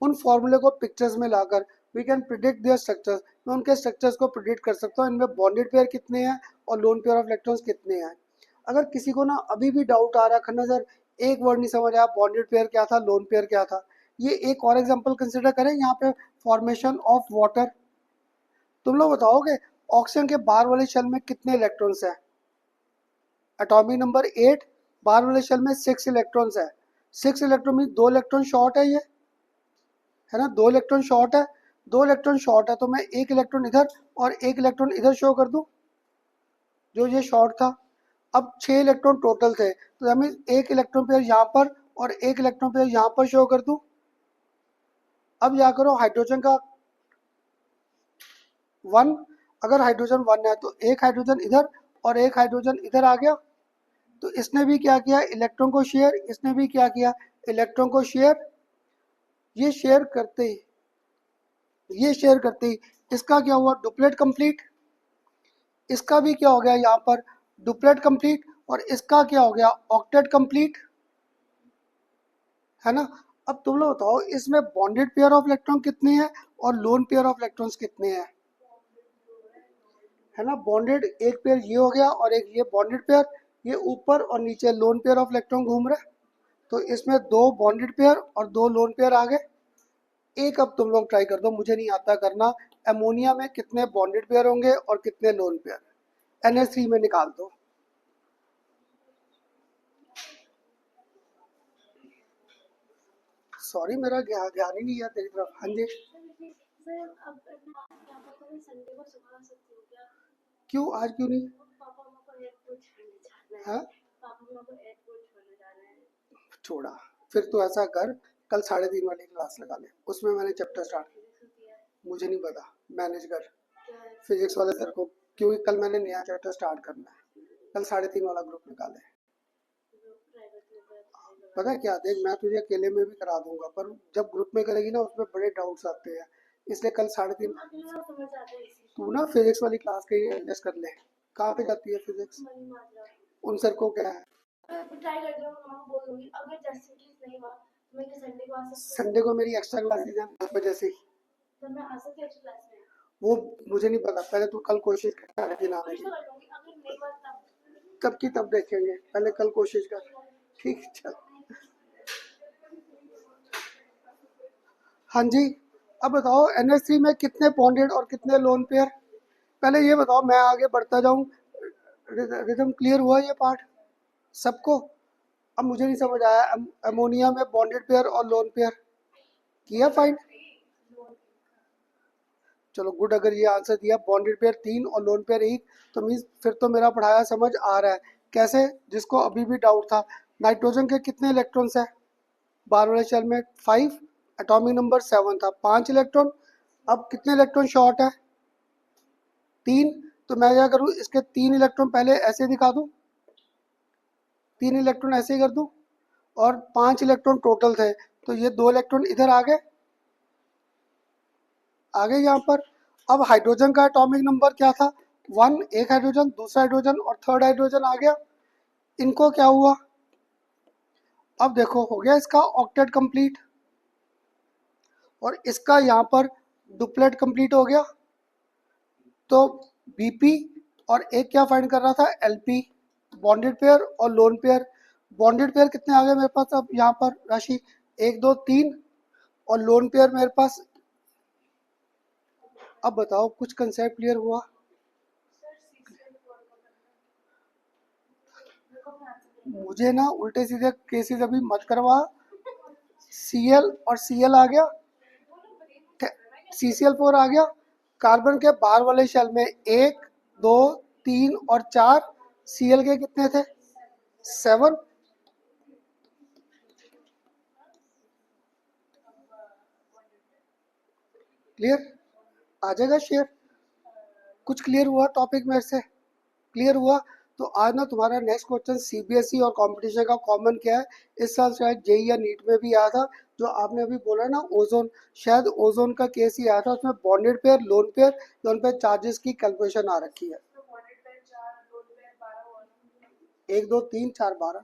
उन फॉर्मूले को पिक्चर्स में लाकर we can predict their structures. मैं उनके स्ट्रक्चर्स को प्रिडिक्ट कर सकता हूँ, इनमें बॉन्डेड पेयर कितने हैं और लोन पेयर ऑफ इलेक्ट्रॉन्स कितने हैं। अगर किसी को ना अभी भी डाउट आ रहा है खन्ना सर एक वर्ड नहीं समझ आया, बॉन्डेड पेयर क्या था लोन पेयर क्या था, ये एक और एग्जांपल कंसिडर करें यहाँ पे, फॉर्मेशन ऑफ वाटर। तुम लोग बताओगे ऑक्सीजन के बाहर वाले शेल में कितने इलेक्ट्रॉन्स हैं? एटॉमिक नंबर 8, बाहर वाले शेल में 6 इलेक्ट्रॉन्स है। 6 इलेक्ट्रॉन में 2 इलेक्ट्रॉन शॉर्ट है, ये है ना, 2 इलेक्ट्रॉन शॉर्ट है। 2 इलेक्ट्रॉन शॉर्ट है तो मैं एक इलेक्ट्रॉन इधर और एक इलेक्ट्रॉन इधर शो कर दूं, जो ये शॉर्ट था। अब 6 इलेक्ट्रॉन टोटल थे, तो हमें एक इलेक्ट्रॉन पेयर यहाँ पर और एक इलेक्ट्रॉन पेयर यहाँ पर शो कर दूं। अब या करो हाइड्रोजन का 1, अगर हाइड्रोजन 1 है तो एक हाइड्रोजन इधर और एक हाइड्रोजन इधर आ गया। तो इसने भी क्या किया, इलेक्ट्रॉन को शेयर, इसने भी क्या किया, इलेक्ट्रॉन को शेयर। ये शेयर करते ही ये शेयर करते ही इसका क्या हुआ, डुप्लेट कंप्लीट। इसका भी क्या हो गया यहाँ पर, डुप्लेट कंप्लीट। और इसका क्या हो गया, ऑक्टेट कंप्लीट, है ना। अब तुम लोग बताओ इसमें बॉन्डेड पेयर ऑफ इलेक्ट्रॉन कितने हैं और लोन पेयर ऑफ इलेक्ट्रॉन्स कितने हैं, है ना। बॉन्डेड एक पेयर ये हो गया और एक ये बॉन्डेड पेयर, ये ऊपर और नीचे लोन पेयर ऑफ इलेक्ट्रॉन घूम रहे। तो इसमें 2 बॉन्डेड पेयर और 2 लोन पेयर आ गए। एक अब तुम लोग ट्राई कर दो, मुझे नहीं आता करना, अमोनिया में कितने बॉन्डेड पेयर होंगे और कितने लोन पेयर, NH3 में निकाल दो। सॉरी मेरा ध्यान ही नहीं है तेरी तरफ। हाँ जी, क्यों आज क्यों नहीं? हाँ छोड़ा, फिर तो ऐसा कर, कल 3:30 वाली क्लास लगा ले, उसमें मैंने चैप्टर स्टार्ट, मुझे नहीं पता, मैनेज कर फिजिक्स वाले सर को, क्योंकि कल मैंने नया चैप्टर स्टार्ट करना है। कल 3:30 वाला ग्रुप निकाले। पता है क्या, देख मैं तुझे अकेले में भी करा दूंगा, पर जब ग्रुप में करेगी ना उसमें बड़े डाउट्स आते हैं, इसलिए कल 3:30 तू ना फिजिक्स वाली क्लास के लिए एडजस्ट कर ले। कहाँ पे जाती है फिजिक्स? उन सर को क्या है, संडे को मेरी एक्स्ट्रा क्लास दी जाए 10 बजे से। वो मुझे नहीं पता, पहले तू कल कोशिश कर दिन आने की, तब की तब देखेंगे, पहले कल कोशिश कर। ठीक चल। हाँ जी, अब बताओ NH3 में कितने बॉन्डेड और कितने लोन पेयर, पहले ये बताओ, मैं आगे बढ़ता जाऊँ। रिदम क्लियर हुआ ये पार्ट सबको? अब मुझे नहीं समझ आया, अमोनिया में बॉन्डेड पेयर और लोन पेयर किया फाइंड? चलो गुड, अगर ये आंसर दिया बॉन्डेड पेयर 3 और लोन पेयर 1, तो मीन्स फिर तो मेरा पढ़ाया समझ आ रहा है। कैसे, जिसको अभी भी डाउट था, नाइट्रोजन के कितने इलेक्ट्रॉन्स है, बाहर वाले शेल में 5, एटॉमिक नंबर 7 था, 5 इलेक्ट्रॉन। अब कितने इलेक्ट्रॉन शॉर्ट है, 3। तो मैं क्या करूँ, इसके 3 इलेक्ट्रॉन पहले ऐसे दिखा दूँ, 3 इलेक्ट्रॉन ऐसे ही कर दूँ, और 5 इलेक्ट्रॉन टोटल थे, तो ये 2 इलेक्ट्रॉन इधर आ गए यहाँ पर। अब हाइड्रोजन का एटॉमिक नंबर क्या था, 1, एक हाइड्रोजन, दूसरा हाइड्रोजन और थर्ड हाइड्रोजन आ गया। इनको क्या हुआ, अब देखो हो गया इसका ऑक्टेट कंप्लीट, और इसका यहाँ पर डुप्लेट कंप्लीट हो गया। तो BP और एक क्या फाइंड कर रहा था, LP, बॉन्डेड पेयर और लोन पेयर। बॉन्डेड पेयर कितने आ गए मेरे पास अब यहाँ पर राशि, 1 2 3, और लोन पेयर मेरे पास। अब बताओ कुछ कंसेप्ट क्लियर हुआ? मुझे ना उल्टे सीधे केसेस अभी मत करवा। Cl और Cl आ गया, CCl4 आ गया। कार्बन के बाहर वाले शेल में 1 2 3 और 4, Cl के कितने थे? 7। क्लियर? आ जाएगा शेयर। कुछ क्लियर हुआ टॉपिक मेरे से? क्लियर हुआ? तो आज ना तुम्हारा नेक्स्ट क्वेश्चन CBSE और कंपटीशन का कॉमन क्या है, इस साल शायद जेई या नीट में भी आया था, जो आपने अभी बोला ना ओजोन, शायद ओजोन का केस ही आया था, उसमें bonded pair, lone pair, lone pair charges की कैलकुलेशन आ रखी है। 1 2 3 4 12।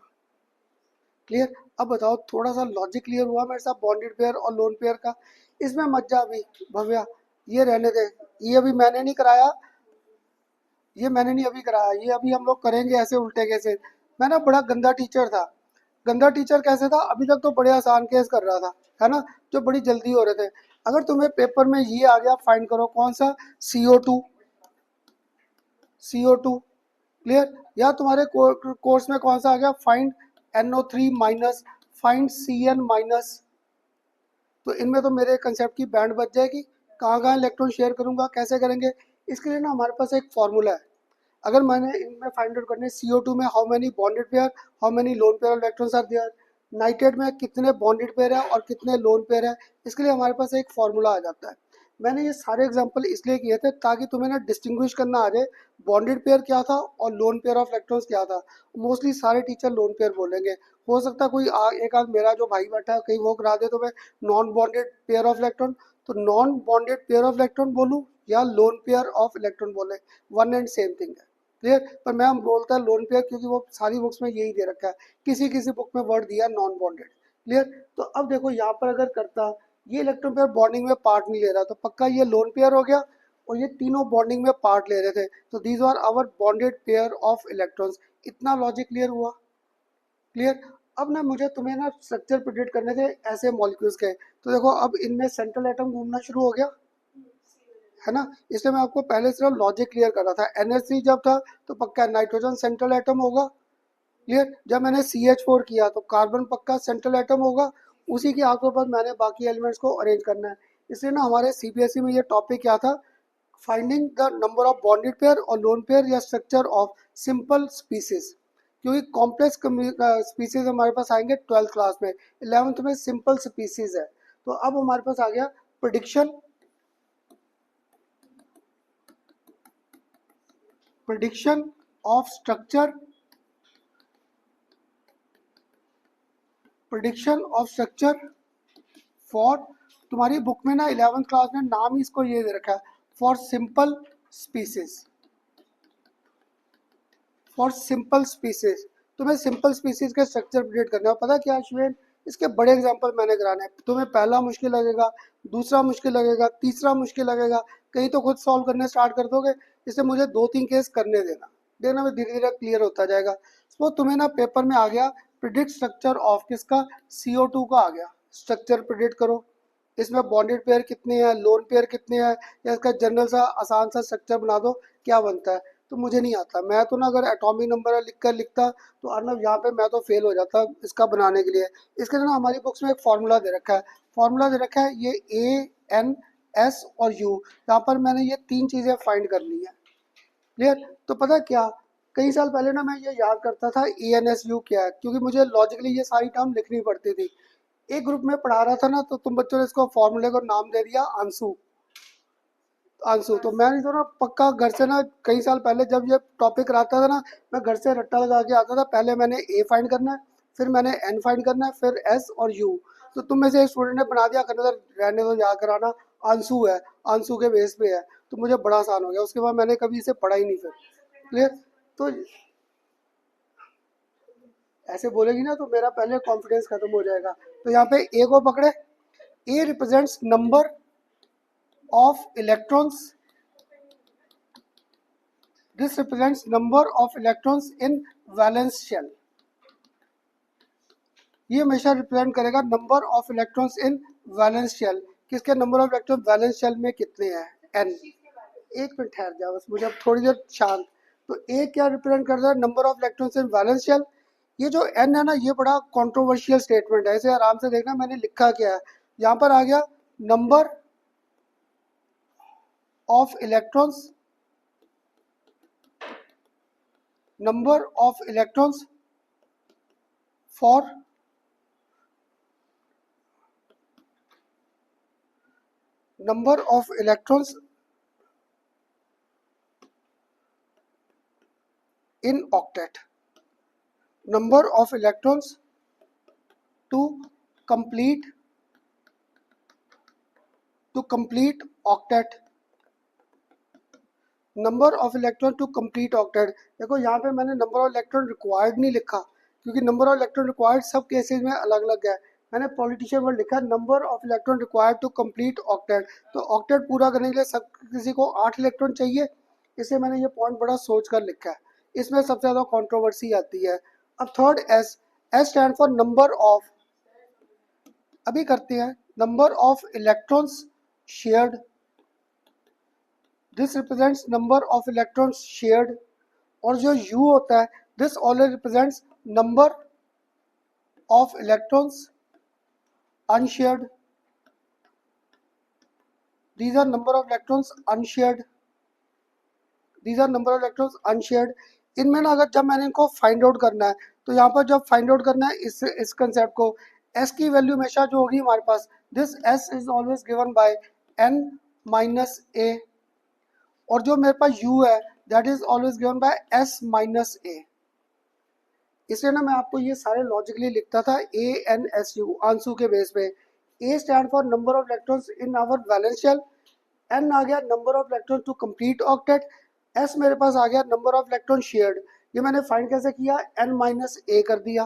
क्लियर? अब बताओ, थोड़ा सा लॉजिक क्लियर हुआ मेरे साथ बॉन्डेड पेयर और लोन पेयर का? इसमें मत जा अभी भव्या, ये रहने दे, ये अभी मैंने नहीं कराया, ये मैंने नहीं अभी कराया, ये अभी हम लोग करेंगे ऐसे उल्टे कैसे। मैं ना बड़ा गंदा टीचर था। गंदा टीचर कैसे था? अभी तक तो बड़े आसान केस कर रहा था, है ना, जो बड़ी जल्दी हो रहे थे। अगर तुम्हें पेपर में ये आ गया, फाइंड करो कौन सा, CO2, CO2। क्लियर? या तुम्हारे कोर्स में कौन सा आ गया, find NO3 minus, find CN minus. तो इनमें तो मेरे कंसेप्ट की बैंड बच जाएगी। कहाँ कहाँ इलेक्ट्रॉन शेयर करूंगा, कैसे करेंगे, इसके लिए ना हमारे पास एक फॉर्मूला है। अगर मैंने इनमें फाइंड आउट करने CO2 में how many bonded pair, how many lone pair electrons are there, nitrate में कितने बॉन्डेड पेयर है और कितने लोन पेयर है, इसके लिए हमारे पास एक फॉर्मूला आ जाता है। मैंने ये सारे एग्जांपल इसलिए किए थे ताकि तुम्हें ना डिस्टिंग्विश करना आ जाए बॉन्डेड पेयर क्या था और लोन पेयर ऑफ इलेक्ट्रॉन्स क्या था। मोस्टली सारे टीचर लोन पेयर बोलेंगे, हो सकता है कोई एक आध मेरा जो भाई बैठा है कहीं वो करा दे तो मैं non bonded pair of electron, तो non bonded pair of electron बोलूँ या लोन पेयर ऑफ इलेक्ट्रॉन बोले, वन एंड सेम थिंग है। क्लियर? पर मैं बोलता है लोन पेयर क्योंकि वो सारी बुक्स में यही दे रखा है, किसी किसी बुक में वर्ड दिया नॉन बॉन्डेड। क्लियर? तो अब देखो यहाँ पर अगर करता, ये इलेक्ट्रॉन पेयर बॉन्डिंग में पार्ट नहीं ले रहा, तो पक्का ये लोन पेयर हो गया, और ये तीनों बॉन्डिंग में पार्ट ले रहे थे, तो these are our bonded pair of electrons. इतना लॉजिक क्लियर हुआ? क्लियर? अब ना मुझे तुम्हें ना स्ट्रक्चर प्रिडिक्ट करने थे ऐसे मॉलिक्यूल्स के, तो देखो अब इनमें सेंट्रल एटम घूमना शुरू हो गया, है ना, इसलिए मैं आपको पहले सिर्फ लॉजिक क्लियर कर रहा था। NH3 जब था तो पक्का नाइट्रोजन सेंट्रल एटम होगा। क्लियर? जब मैंने CH4 किया तो कार्बन पक्का सेंट्रल एटम होगा। उसी के आगे पर मैंने बाकी एलिमेंट्स को अरेंज करना है। इसलिए ना हमारे CBSE में ये टॉपिक क्या था, finding the number of bonded pair और लोन पेयर या स्ट्रक्चर ऑफ सिंपल स्पीसीज। क्योंकि कॉम्प्लेक्स स्पीसीज हमारे पास आएंगे 12th क्लास में, 11th में सिंपल स्पीसीज है। तो अब हमारे पास आ गया prediction, prediction of structure, prediction of structure for, तुम्हारी बुक में ना 11th क्लास में नाम ही इसको ये दे रखा है, for simple species, for simple species. तुम्हें सिंपल स्पीसीज के स्ट्रक्चर प्रिडिक्ट करना है। पता क्या अश्विन, इसके बड़े एग्जांपल मैंने कराने हैं। तुम्हें पहला मुश्किल लगेगा, दूसरा मुश्किल लगेगा, तीसरा मुश्किल लगेगा, कहीं तो खुद सॉल्व करने स्टार्ट कर दोगे। इससे मुझे 2 3 केस करने देना, देना में धीरे धीरे क्लियर होता जाएगा। सो तुम्हें ना पेपर में आ गया प्रिडिक्ट स्ट्रक्चर ऑफ किसका, CO2 का आ गया, स्ट्रक्चर प्रिडिक्ट करो। इसमें बॉन्डेड पेयर कितने हैं, लोन पेयर कितने हैं, या इसका जनरल सा आसान सा स्ट्रक्चर बना दो, क्या बनता है। तो मुझे नहीं आता, मैं तो ना अगर एटॉमिक नंबर लिख कर लिखता तो अर्नब यहाँ पे मैं तो फेल हो जाता इसका बनाने के लिए। इसके लिए ना हमारी बुक्स में एक फार्मूला दे रखा है, फार्मूला दे रखा है ये A N S और U, यहाँ पर मैंने ये 3 चीज़ें फाइंड कर ली है। क्लियर? तो पता क्या, कई साल पहले ना मैं ये याद करता था ANSU क्या है, क्योंकि मुझे लॉजिकली ये सारी टर्म लिखनी पड़ती थी। एक ग्रुप में पढ़ा रहा था ना, तो तुम बच्चों ने इसको फॉर्मूले को नाम दे दिया आंसू, आंसू। तो मैं नहीं तो ना पक्का घर से ना कई साल पहले जब ये टॉपिक रहता था ना, मैं घर से रट्टा लगा के आता था, पहले मैंने A फाइंड करना है, फिर मैंने N फाइंड करना है, फिर S और U। तो तुम में से एक स्टूडेंट ने बना दिया करने रहने दो, याद कराना आंसू है, आंसू के बेस पे है, तो मुझे बड़ा आसान हो गया। उसके बाद मैंने कभी इसे पढ़ा ही नहीं फिर। क्लियर? तो ऐसे बोलेगी ना तो मेरा पहले कॉन्फिडेंस खत्म हो जाएगा। तो यहाँ पे A को पकड़े, A represents number of electrons, this represents number of electrons in valence shell। ये हमेशा रिप्रेजेंट करेगा number of electrons in valence shell, किसके number of electron valence shell में कितने हैं, n। एक मिनट ठहर जाओ बस, मुझे अब थोड़ी देर शांत। तो A क्या रिप्रेजेंट करता है, number of electrons in valence shell. ये जो n है ना, ये बड़ा कंट्रोवर्शियल स्टेटमेंट है, इसे आराम से देखना मैंने लिखा क्या है। यहाँ पर आ गया number of electrons, number of electrons for number of electrons in octet, number of electrons to complete octet, number of electron to complete octet. देखो यहाँ पे मैंने नंबर ऑफ इलेक्ट्रॉन रिक्वायर्ड नहीं लिखा, क्योंकि नंबर ऑफ इलेक्ट्रॉन रिक्वायर्ड सब cases में अलग अलग है। मैंने पॉलिटिशियन वर्ड लिखा number of electron required to complete octet. तो ऑक्टेट पूरा करने के लिए सब किसी को 8 इलेक्ट्रॉन चाहिए, इसलिए मैंने ये पॉइंट बड़ा सोच कर लिखा है। इसमें सबसे ज़्यादा कॉन्ट्रोवर्सी आती है। अब third S, S stand for number of, अभी करते हैं, number of electrons shared, this represents number of electrons shared. और जो U होता है, this always represents number of electrons unshared, these are number of electrons unshared, these are number of electrons unshared। इनमें ना अगर जब मैंने इनको फाइंड आउट करना है, तो यहाँ पर जब फाइंड आउट करना है इस कंसेप्ट को, S की वैल्यू हमेशा जो होगी हमारे पास, this S is always given by N minus A, और जो मेरे पास U है that is always given by S minus A। इसलिए ना मैं आपको ये सारे लॉजिकली लिखता था ANSU, आंसू के बेस पे। A stand for number of electrons in our valence shell, N आ गया number of electron to complete octet, S मेरे पास आ गया नंबर ऑफ इलेक्ट्रॉन शेयर्ड। ये मैंने फाइंड कैसे किया, N माइनस A कर दिया।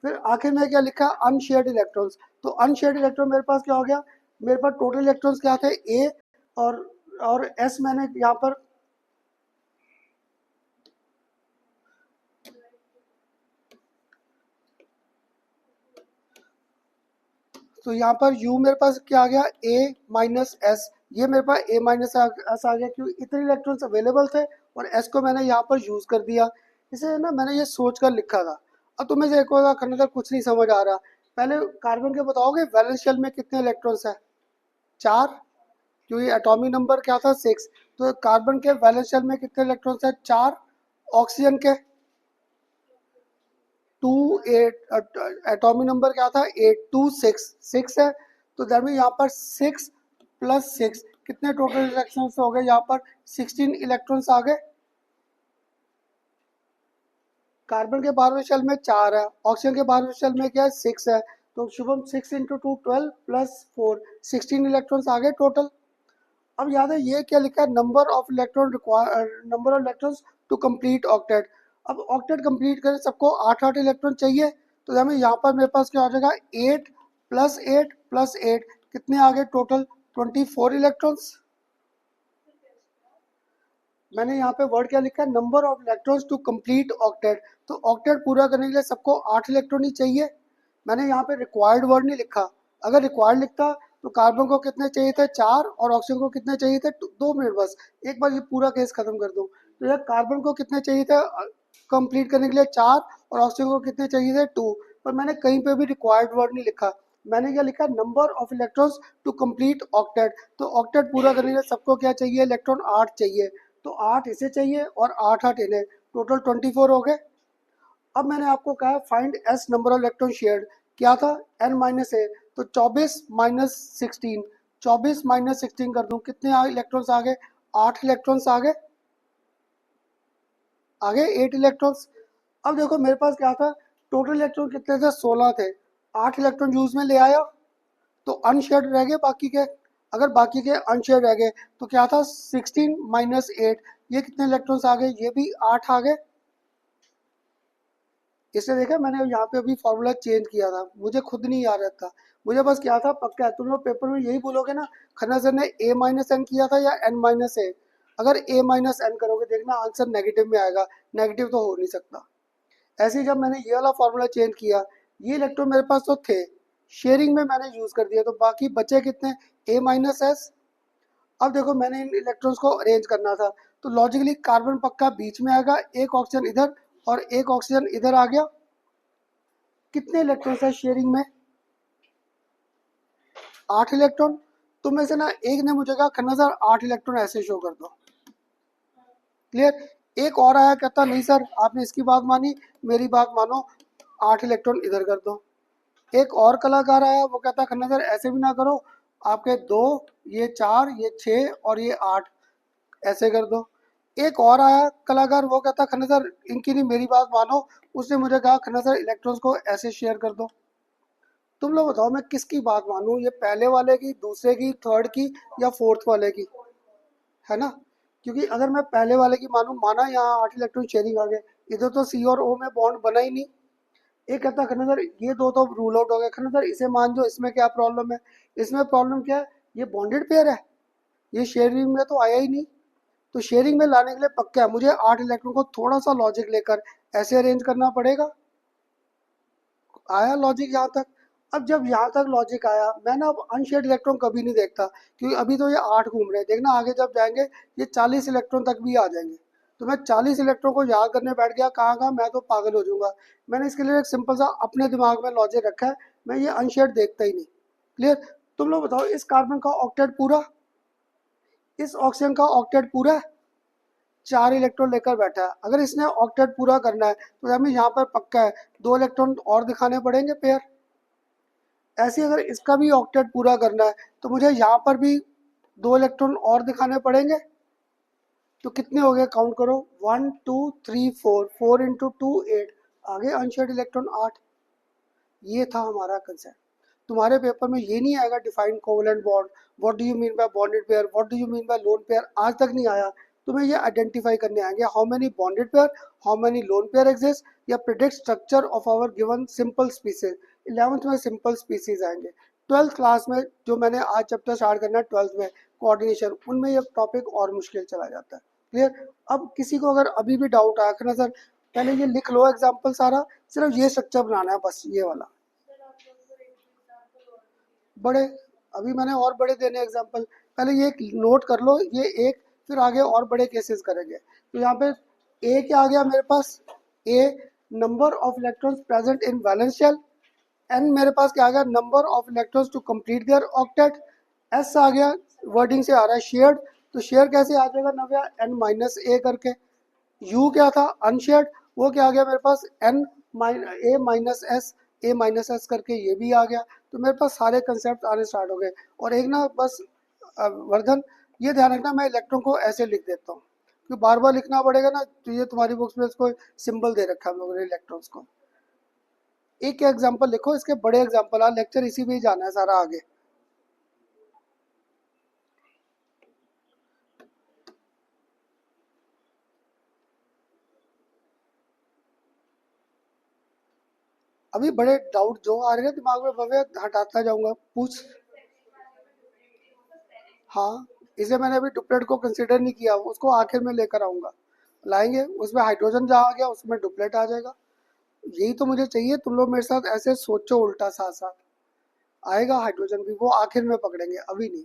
फिर आखिर में क्या लिखा, अनशेयर्ड इलेक्ट्रॉन्स। तो अनशेयर्ड इलेक्ट्रॉन मेरे पास क्या हो गया, मेरे पास टोटल इलेक्ट्रॉन्स क्या थे A, और S मैंने यहाँ पर तो यहाँ पर U मेरे पास क्या आ गया, A माइनस S। ये मेरे पास A माइनस S आ गया, क्योंकि इतने इलेक्ट्रॉन्स अवेलेबल थे और S को मैंने यहाँ पर यूज़ कर दिया। इसे ना मैंने ये सोच कर लिखा था। अब तुम्हें जो एक बार करने का कुछ नहीं समझ आ रहा, पहले कार्बन के बताओगे वैलेंस शेल में कितने इलेक्ट्रॉन्स है, 4, क्योंकि एटॉमिक नंबर क्या था 6। तो कार्बन के वैलेंस शेल में कितने इलेक्ट्रॉन्स है, 4। ऑक्सीजन के 2, 8, एटॉमिक नंबर क्या था 8, 2, 6 है। तो दैट मीन यहाँ पर 6 प्लस 6 कितने टोटल इलेक्ट्रॉन्स हो गए, यहाँ पर 16 इलेक्ट्रॉन्स आ गए। कार्बन के 12वें शेल में 4 है, ऑक्सीजन के 12वें शेल में क्या है 6 है। तो शुभम 6 इंटू 2 12 प्लस 4 16 इलेक्ट्रॉन्स आ गए टोटल। अब याद है ये क्या लिखा है, number of electron number of electrons to complete octet. अब ऑक्टेट कंप्लीट करें सबको 8 इलेक्ट्रॉन चाहिए, तो हमें यहाँ पर मेरे पास क्या हो जाएगा 8 प्लस 8 प्लस 8 कितने आ गए टोटल 24 इलेक्ट्रॉन्स। मैंने यहाँ पे वर्ड क्या लिखा है, number of electrons to complete octet. तो ऑक्टेट पूरा करने के लिए सबको 8 इलेक्ट्रॉन ही चाहिए। मैंने यहाँ पे रिक्वायर्ड वर्ड नहीं लिखा, अगर रिक्वायर्ड लिखता तो कार्बन को कितने चाहिए थे 4 और ऑक्सीजन को कितने चाहिए थे 2 मिनट, बस एक बार ये पूरा केस खत्म कर दूं। तो यार कार्बन को कितने चाहिए थे कंप्लीट करने के लिए 4 और ऑक्सीजन को कितने चाहिए थे 2, पर मैंने कहीं पे भी रिक्वायर्ड वर्ड नहीं लिखा। मैंने क्या लिखा, number of electrons to complete octet. तो ऑक्टेट पूरा करने के लिए सबको क्या चाहिए, इलेक्ट्रॉन 8 चाहिए। तो 8 इसे चाहिए और 8 इन्हें, टोटल 24 हो गए। अब मैंने आपको कहा find S number of electron shared, क्या था n माइनस ए। तो 24 माइनस 16, 24 माइनस 16 कर दूं, कितने इलेक्ट्रॉन्स आ गए, 8 इलेक्ट्रॉन्स आ गए, 8 इलेक्ट्रॉन्स। अब देखो मेरे पास क्या था, टोटल इलेक्ट्रॉन कितने थे 16 थे, 8 इलेक्ट्रॉन यूज में ले आया, तो अनशेयर्ड रह गए बाकी के। अगर बाकी के अनशेयर्ड रह गए तो क्या था 16 माइनस 8, ये कितने इलेक्ट्रॉन्स आ गए, ये भी 8 आ गए। इसने देखा मैंने यहाँ पे अभी फॉर्मूला चेंज किया था, मुझे खुद नहीं याद रहता। मुझे बस क्या था पक्का है, तुम लोग पेपर में यही बोलोगे ना खन्ना सर ने a माइनस एन किया था या n माइनस ए। अगर a माइनस एन करोगे देखना आंसर नेगेटिव में आएगा, नेगेटिव तो हो नहीं सकता। ऐसे ही जब मैंने ये वाला फॉर्मूला चेंज किया, ये इलेक्ट्रॉन मेरे पास तो थे, शेयरिंग में मैंने यूज कर दिया, तो बाकी बचे कितने a माइनस एस। अब देखो मैंने इन इलेक्ट्रॉन्स को अरेंज करना था, तो लॉजिकली कार्बन पक्का बीच में आएगा, एक ऑक्सीजन इधर और एक ऑक्सीजन इधर आ गया। कितने इलेक्ट्रॉन्स है शेयरिंग में, 8 इलेक्ट्रॉन। तुम में से ना एक ने मुझे कहा खन्ना सर 8 इलेक्ट्रॉन ऐसे शो कर दो। क्लियर। एक और आया कहता नहीं सर आपने इसकी बात मानी, मेरी बात मानो, 8 इलेक्ट्रॉन इधर कर दो। एक और कलाकार आया वो कहता खन्ना सर ऐसे भी ना करो, आपके 2, ये 4, ये 6 और ये 8 ऐसे कर दो। एक और आया कलाकार वो कहता खन्ना सर इनकी नहीं मेरी बात मानो, उसने मुझे कहा खन्ना सर इलेक्ट्रॉन्स को ऐसे शेयर कर दो। तुम लोग बताओ मैं किसकी बात मानूं, ये पहले वाले की, दूसरे की, थर्ड की या फोर्थ वाले की, है ना। क्योंकि अगर मैं पहले वाले की मानूं, माना यहाँ 8 इलेक्ट्रॉन शेयरिंग आ गए, इधर तो सी और ओ में बॉन्ड बना ही नहीं। एक कहता खन्ना सर ये दो तो रूल आउट हो गए। खन्ना सर इसे मान दो, इसमें क्या प्रॉब्लम है? इसमें प्रॉब्लम क्या है, ये बॉन्डेड पेयर है, ये शेयरिंग में तो आया ही नहीं। तो शेयरिंग में लाने के लिए पक्का है मुझे 8 इलेक्ट्रॉन को थोड़ा सा लॉजिक लेकर ऐसे अरेंज करना पड़ेगा। आया लॉजिक यहाँ तक? अब जब यहाँ तक लॉजिक आया, मैं ना अब अनशेयर्ड इलेक्ट्रॉन कभी नहीं देखता, क्योंकि अभी तो ये 8 घूम रहे हैं, देखना आगे जब जाएंगे ये 40 इलेक्ट्रॉन तक भी आ जाएंगे। तो मैं 40 इलेक्ट्रॉन को याद करने बैठ गया, कहाँ कहाँ मैं तो पागल हो जाऊंगा। मैंने इसके लिए एक सिंपल सा अपने दिमाग में लॉजिक रखा है, मैं ये अनशेयर्ड देखता ही नहीं। क्लियर। तुम लोग बताओ इस कार्बन का ऑक्टेट पूरा, इस ऑक्सीजन का ऑक्टेट पूरा है, 4 इलेक्ट्रॉन लेकर बैठा है। अगर इसने ऑक्टेट पूरा करना है तो हमें यहाँ पर पक्का है 2 इलेक्ट्रॉन और दिखाने पड़ेंगे पेयर। ऐसे अगर इसका भी ऑक्टेट पूरा करना है तो मुझे यहाँ पर भी 2 इलेक्ट्रॉन और दिखाने पड़ेंगे। तो कितने हो गए काउंट करो, 1 2 3 4, 4 इंटू 2 8, आगे अनशेयर्ड इलेक्ट्रॉन 8। ये था हमारा कंसेप्ट। तुम्हारे पेपर में ये नहीं आएगा define covalent bond, what do you mean by bonded pair, what do you mean by lone pair, आज तक नहीं आया। तुम्हें ये आइडेंटिफाई करने आएंगे how many bonded pair, how many lone pair exist, या predict structure of our given simple species. 11th में सिंपल स्पीसीज आएंगे। 12th क्लास में जो मैंने आज चैप्टर स्टार्ट करना है 12th में कोऑर्डिनेशन, उनमें ये टॉपिक और मुश्किल चला जाता है। क्लियर। अब किसी को अगर अभी भी डाउट आया ना सर पहले ये लिख लो एग्जाम्पल सारा, सिर्फ ये स्ट्रक्चर बनाना है बस, ये वाला बड़े, अभी मैंने और बड़े देने एग्जांपल, पहले ये नोट कर लो ये एक, फिर आगे और बड़े केसेस करेंगे। तो यहाँ पे ए क्या आ गया मेरे पास, A number of electrons present in valence shell, N मेरे पास क्या आ गया number of electrons to complete their octet, S आ गया वर्डिंग से आ रहा है शेयर्ड, तो शेयर कैसे आ जाएगा नव्या एन माइनस ए करके। यू क्या था अनशेयर्ड, वो क्या आ गया मेरे पास N A minus S, A minus S करके ये भी आ गया। तो मेरे पास सारे कंसेप्ट आने स्टार्ट हो गए। और एक ना बस वर्धन ये ध्यान रखना मैं इलेक्ट्रॉन को ऐसे लिख देता हूँ, क्योंकि बार बार लिखना पड़ेगा ना, तो ये तुम्हारी बुक्स में इसको सिंबल दे रखा है हम लोगों ने इलेक्ट्रॉन्स को। एक एग्जाम्पल लिखो, इसके बड़े एग्जाम्पल आ, लेक्चर इसी में ही जाना है सारा आगे। अभी बड़े डाउट जो आ रहे हैं दिमाग में भव्य हटाता जाऊंगा, पूछ। हाँ इसे मैंने अभी डुप्लेट को कंसिडर नहीं किया, उसको आखिर में लेकर आऊंगा, लाएंगे उसमें हाइड्रोजन जहाँ आ गया उसमें डुप्लेट आ जाएगा। यही तो मुझे चाहिए, तुम लोग मेरे साथ ऐसे सोचो उल्टा, साथ साथ आएगा हाइड्रोजन भी, वो आखिर में पकड़ेंगे अभी नहीं।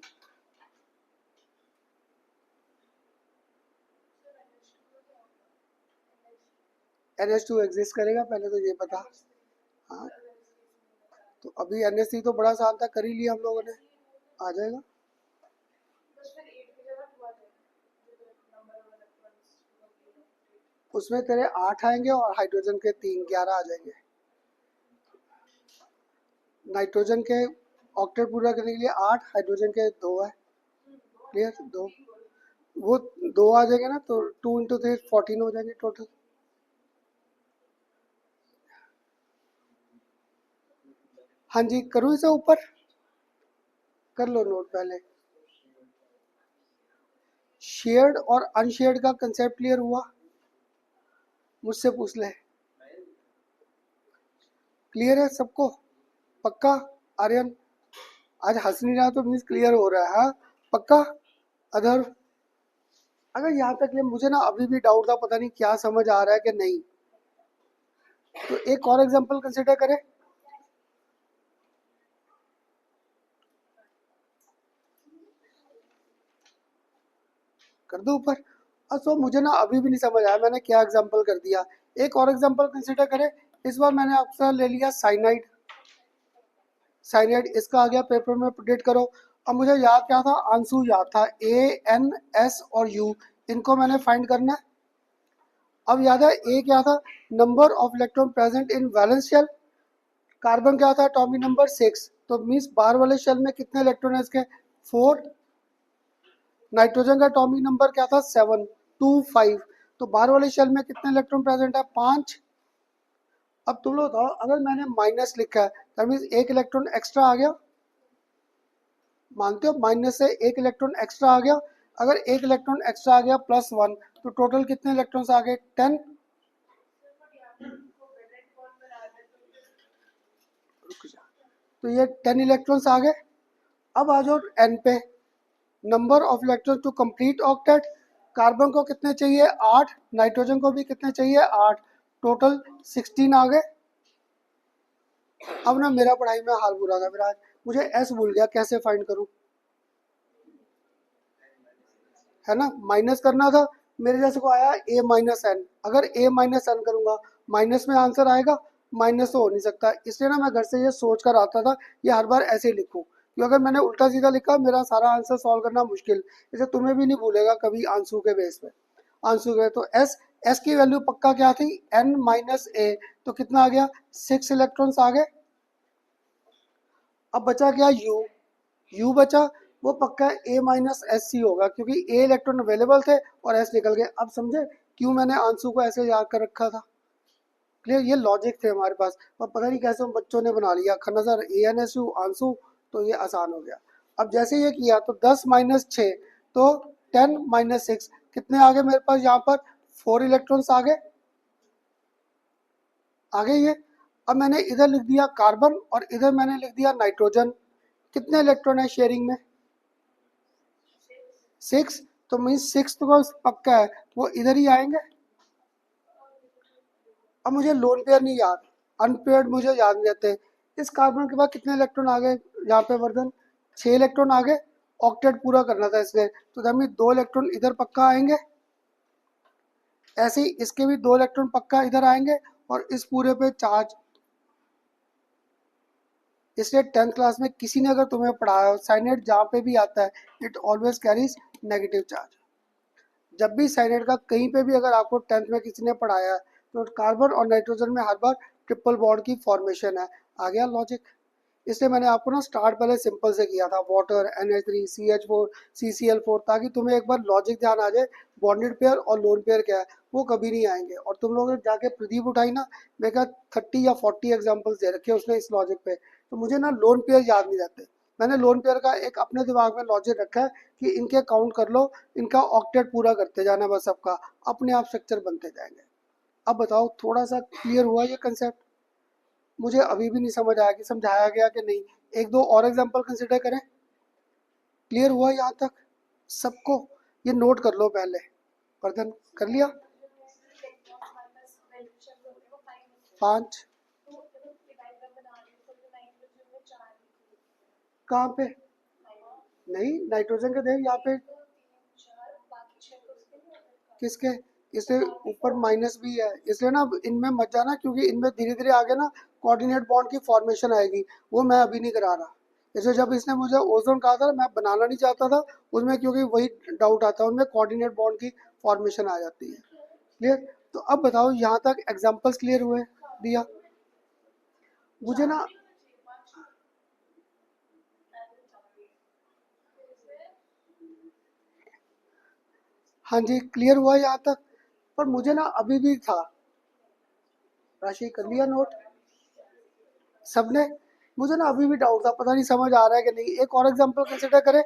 NH2 एग्जिस्ट करेगा पहले तो ये पता। हाँ तो अभी NH3 तो बड़ा आसान था, कर ही लिया हम लोगों ने, आ जाएगा। उसमें तेरे 8 आएंगे और हाइड्रोजन के 3, 11 आ जाएंगे। नाइट्रोजन के ऑक्टेट पूरा करने के लिए 8, हाइड्रोजन के 2 है। क्लियर, 2 वो 2 आ जाएंगे ना, तो 2 इंटू 3 14 हो जाएंगे टोटल। हाँ जी करूँ इसे ऊपर, कर लो नोट पहले। शेयर्ड और अनशेयर्ड का कंसेप्ट क्लियर हुआ, मुझसे पूछ ले। क्लियर है सबको, पक्का? आर्यन आज हंस नहीं रहा तो मीन्स क्लियर हो रहा है, हाँ पक्का? अदर अगर यहाँ तक ये मुझे ना अभी भी डाउट था, पता नहीं क्या समझ आ रहा है कि नहीं, तो एक और एग्जांपल कंसिडर करें। कर दो ऊपर। अच्छा मुझे ना अभी भी नहीं समझ आया मैंने क्या एग्जांपल कर दिया, एक और एग्जांपल कंसिडर करें। इस बार मैंने आपसे ले लिया साइनाइड, साइनाइड इसका आ गया पेपर में प्रिडिक्ट करो। अब मुझे याद क्या था, आंसू याद था, ए एन एस और यू, इनको मैंने फाइंड करना है। अब याद है ए क्या था, number of electron present in valence shell, carbon क्या था, एटॉमिक नंबर 6, तो मीन्स बाहर वाले शेल में कितने इलेक्ट्रॉन है इसके, 4। नाइट्रोजन का एटॉमिक नंबर क्या था, 7, 2, 5, तो बाहर वाले शेल में कितने इलेक्ट्रॉन प्रेजेंट है, 5। अब तुम लोग बताओ, अगर मैंने माइनस लिखा है दैट मीन्स एक इलेक्ट्रॉन एक्स्ट्रा आ गया, मानते हो, माइनस से एक इलेक्ट्रॉन एक्स्ट्रा आ गया। अगर एक इलेक्ट्रॉन एक्स्ट्रा आ गया +1, तो टोटल कितने इलेक्ट्रॉन्स आ गए, 10। तो ये 10 इलेक्ट्रॉन्स आ गए। अब आ जाओ एन पे, number of electron to complete octet, carbon को कितने चाहिए, 8, नाइट्रोजन को भी कितने चाहिए, 8, टोटल 16 आ गए। अब ना मेरा पढ़ाई में हाल बुरा था मेरा आज, मुझे एस भूल गया, कैसे फाइंड करूं, है ना, माइनस करना था। मेरे जैसे को आया ए माइनस एन, अगर ए माइनस एन करूंगा माइनस में आंसर आएगा, माइनस तो हो नहीं सकता, इसलिए ना मैं घर से ये सोच कर आता था ये हर बार ऐसे ही लिखूं, क्योंकि अगर मैंने उल्टा सीधा लिखा मेरा सारा आंसर सॉल्व करना मुश्किल। इसे तुम्हें भी नहीं भूलेगा कभी आंसू के बेस पे, आंसू के, तो एस, एस की वैल्यू पक्का क्या थी, एन माइनस ए, तो कितना आ गया, 6 इलेक्ट्रॉन्स आ गए। अब बचा क्या, यू, यू बचा, वो पक्का ए माइनस एस सी होगा, क्योंकि ए इलेक्ट्रॉन अवेलेबल थे और एस निकल गए। अब समझे क्यों मैंने आंसू को ऐसे याद कर रखा था, क्लियर, ये लॉजिक थे हमारे पास, और पता नहीं कैसे उन बच्चों ने बना लिया Khanna A N S U आंसू, तो ये आसान हो गया। अब जैसे ये किया तो 10 माइनस 6, तो 10 माइनस 6, कितने आ गए मेरे पास यहाँ पर, 4 इलेक्ट्रॉन्स आ गए, आ गए ये। अब मैंने इधर लिख दिया कार्बन और इधर मैंने लिख दिया नाइट्रोजन, कितने इलेक्ट्रॉन है शेयरिंग में, 6, तो मीन्स 6 तो पक्का है वो इधर ही आएंगे। अब मुझे लोन पेयर नहीं याद, अनपेयर्ड मुझे याद नहीं रहते। इस कार्बन के बाद कितने इलेक्ट्रॉन आ गए यहाँ पे वर्धन, 6 इलेक्ट्रॉन आ गए, ऑक्टेट पूरा करना था इसलिए, तो दैट मीन 2 इलेक्ट्रॉन इधर पक्का आएंगे, ऐसे ही इसके भी 2 इलेक्ट्रॉन पक्का इधर आएंगे, और इस पूरे पे चार्ज। इसलिए 10th क्लास में किसी ने अगर तुम्हें पढ़ाया, साइनेट जहाँ पे भी आता है it always carries negative charge. जब भी साइनेट का कहीं पे भी अगर आपको 10th में किसी ने पढ़ाया है, तो कार्बन और नाइट्रोजन में हर बार ट्रिपल बॉन्ड की फॉर्मेशन है। आ गया लॉजिक, इसलिए मैंने आपको ना स्टार्ट पहले सिंपल से किया था, वाटर, NH3, CH4, CCl4, ताकि तुम्हें एक बार लॉजिक ध्यान आ जाए, बॉन्डेड पेयर और लोन पेयर क्या है वो कभी नहीं आएंगे। और तुम लोग जाके प्रदीप उठाई ना, मैं कहा 30 या 40 एग्जाम्पल्स दे रखे उसने इस लॉजिक पे, तो मुझे ना लोन पेयर याद नहीं रहते। मैंने लोन पेयर का एक अपने दिमाग में लॉजिक रखा है कि इनके काउंट कर लो, इनका ऑक्टेट पूरा करते जाना, बस सबका अपने आप स्ट्रक्चर बनते जाएंगे। अब बताओ थोड़ा सा क्लियर हुआ ये कंसेप्ट, मुझे अभी भी नहीं समझ आया कि समझाया गया कि नहीं, एक दो और एग्जांपल कंसिडर करें। क्लियर हुआ यहाँ तक सबको, ये नोट कर लो पहले, वर्धन कर लिया, 5, कहाँ पे, नहीं नाइट्रोजन के देख यहाँ पे, किसके, इससे ऊपर माइनस भी है, इसलिए ना इनमें मत जाना, क्योंकि इनमें धीरे धीरे आगे ना कोऑर्डिनेट बॉन्ड की फॉर्मेशन आएगी, वो मैं अभी नहीं करा रहा। जैसे जब इसने मुझे ओजोन कहा था मैं बनाना नहीं चाहता था उसमें, क्योंकि वही डाउट आता है उनमें कोऑर्डिनेट बॉन्ड की फॉर्मेशन आ जाती है। क्लियर, तो अब बताओ यहाँ तक एग्जांपल्स क्लियर हुए, दिया मुझे ना, हाँ जी क्लियर हुआ यहाँ तक, पर मुझे ना अभी भी था, राशि कर लिया नोट सबने, मुझे ना अभी भी डाउट था, पता नहीं समझ आ रहा है कि नहीं। एक और एग्जांपल कंसिडर करें,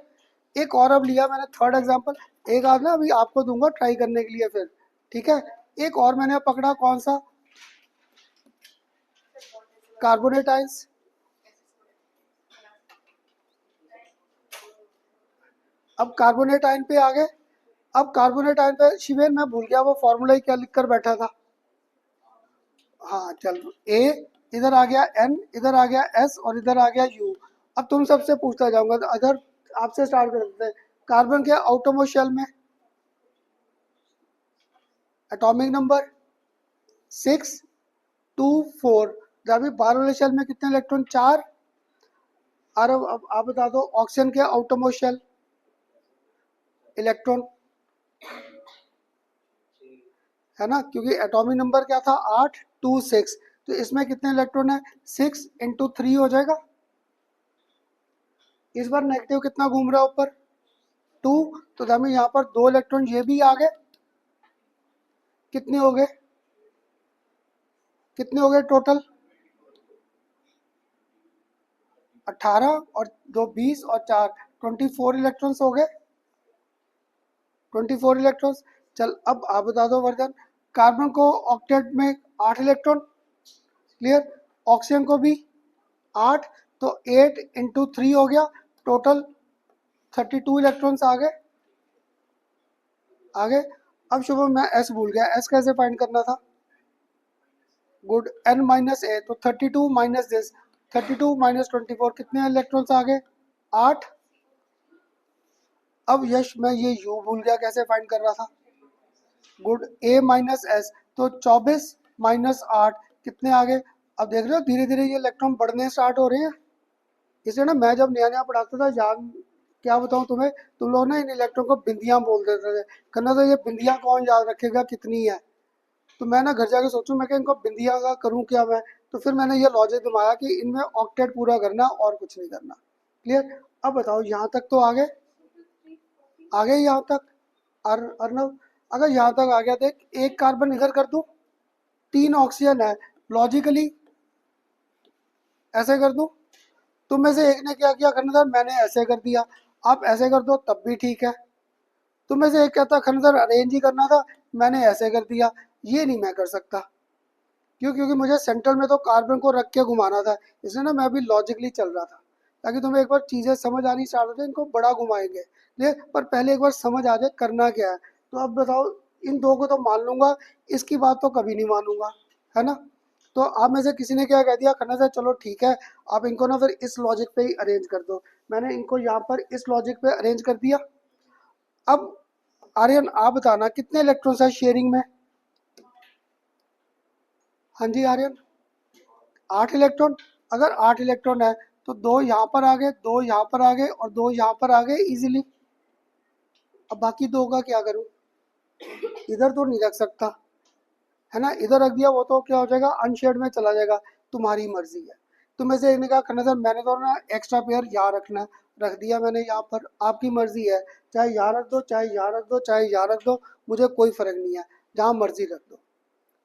एक और अब लिया मैंने थर्ड एग्जांपल, एक आज ना अभी आपको दूंगा ट्राई करने के लिए फिर, ठीक है। एक और मैंने पकड़ा, कौन सा, कार्बोनेट आयंस। अब कार्बोनेट आयन पे आ गए, अब कार्बोनेट आयन पे शिवेर मैं भूल गया वो फॉर्मूला ही क्या लिख कर बैठा था, हाँ चल, ए, इधर आ गया एन, इधर आ गया एस और इधर आ गया यू। अब तुम सबसे पूछता जाऊंगा, तो अदर आपसे स्टार्ट कर देते हैं। कार्बन के आउटरमोस्ट शेल में एटॉमिक नंबर 6, 2, 4, जबकि बाहर वाले शेल में कितने इलेक्ट्रॉन, 4। और अब आप बता दो ऑक्सीजन के आउटरमोस्ट शेल इलेक्ट्रॉन, है ना, क्योंकि एटॉमिक नंबर क्या था 826, तो इसमें कितने इलेक्ट्रॉन है 6 इंटू 3 हो जाएगा। इस बार नेगेटिव कितना घूम रहा है ऊपर 2, तो हमें यहाँ पर 2 इलेक्ट्रॉन ये भी आ गए, कितने हो गए, कितने हो गए टोटल 18 और 2 20 और 4 24 इलेक्ट्रॉन्स हो गए, 24 इलेक्ट्रॉन्स। चल अब आप बता दो वर्धन, कार्बन को ऑक्टेट में 8 इलेक्ट्रॉन, क्लियर, ऑक्सीजन को भी 8, तो 8 इंटू 3 हो गया, टोटल 32 इलेक्ट्रॉन्स आ गए, आगे। अब शुभम मैं एस भूल गया, एस कैसे फाइंड करना था, गुड, एन माइनस ए, तो 32 माइनस दिस, 32 माइनस 24, कितने इलेक्ट्रॉन्स आ गए 8। अब यश मैं ये यू भूल गया, कैसे फाइंड कर रहा था, गुड, ए माइनस एस, तो 24 माइनस 8 कितने आ गए। अब देख रहे हो धीरे धीरे ये इलेक्ट्रॉन बढ़ने स्टार्ट हो रहे हैं। इसलिए ना मैं जब नया नया पढ़ाता था याद, क्या बताऊं तुम्हें, तुम लोग ना इन इलेक्ट्रॉन को बिंदियां बोल देते थे, कहना था ये बिंदियां कौन याद रखेगा कितनी है। तो मैं ना घर जाके सोचूं मैं कि इनको बिंदिया का करूं क्या मैं, तो फिर मैंने ये लॉजिक घुमाया कि इनमें ऑक्टेट पूरा करना और कुछ नहीं करना, क्लियर। अब बताओ यहाँ तक तो आगे, आगे यहाँ तक, अर्नव, अगर यहाँ तक आ गया देख, एक कार्बन इधर कर दूं, 3 ऑक्सीजन है, लॉजिकली ऐसे कर दूं, तुम में से एक ने क्या किया खनदर, मैंने ऐसे कर दिया, आप ऐसे कर दो तब भी ठीक है। तुम में से एक कहता खनदर अरेंज ही करना था, मैंने ऐसे कर दिया, ये नहीं मैं कर सकता, क्यों, क्योंकि मुझे सेंटर में तो कार्बन को रख के घुमाना था, इसलिए ना मैं अभी लॉजिकली चल रहा था, ताकि तुम्हें एक बार चीज़ें समझ आनी स्टार्ट हो जाए, इनको बड़ा घुमाएंगे ले, पर पहले एक बार समझ आ जाए करना क्या है। तो अब बताओ, इन दो को तो मान लूंगा, इसकी बात तो कभी नहीं मानूंगा, है ना। तो आप में से किसी ने क्या कह दिया, खन्ना सर चलो ठीक है, आप इनको ना फिर इस लॉजिक पे ही अरेंज कर दो, मैंने इनको यहाँ पर इस लॉजिक पे अरेंज कर दिया। अब आर्यन आप बताना कितने इलेक्ट्रॉन्स है शेयरिंग में, हाँ जी आर्यन 8 इलेक्ट्रॉन, अगर 8 इलेक्ट्रॉन है तो 2 यहाँ पर आ गए, 2 यहाँ पर आ गए और 2 यहाँ पर आ गए इजीली। अब बाकी 2 का क्या करूँ, इधर तो नहीं रख सकता, है ना, इधर रख दिया वो तो क्या हो जाएगा अनशेड में चला जाएगा, तुम्हारी मर्जी है। तुम में से एक ने कहा खन्ना सर मैंने तो ना एक्स्ट्रा पेयर यहाँ रखना, रख दिया मैंने यहाँ पर, आपकी मर्जी है, चाहे यहाँ रख दो, चाहे यहाँ रख दो, चाहे यहाँ रख दो, मुझे कोई फर्क नहीं है, जहाँ मर्जी रख दो,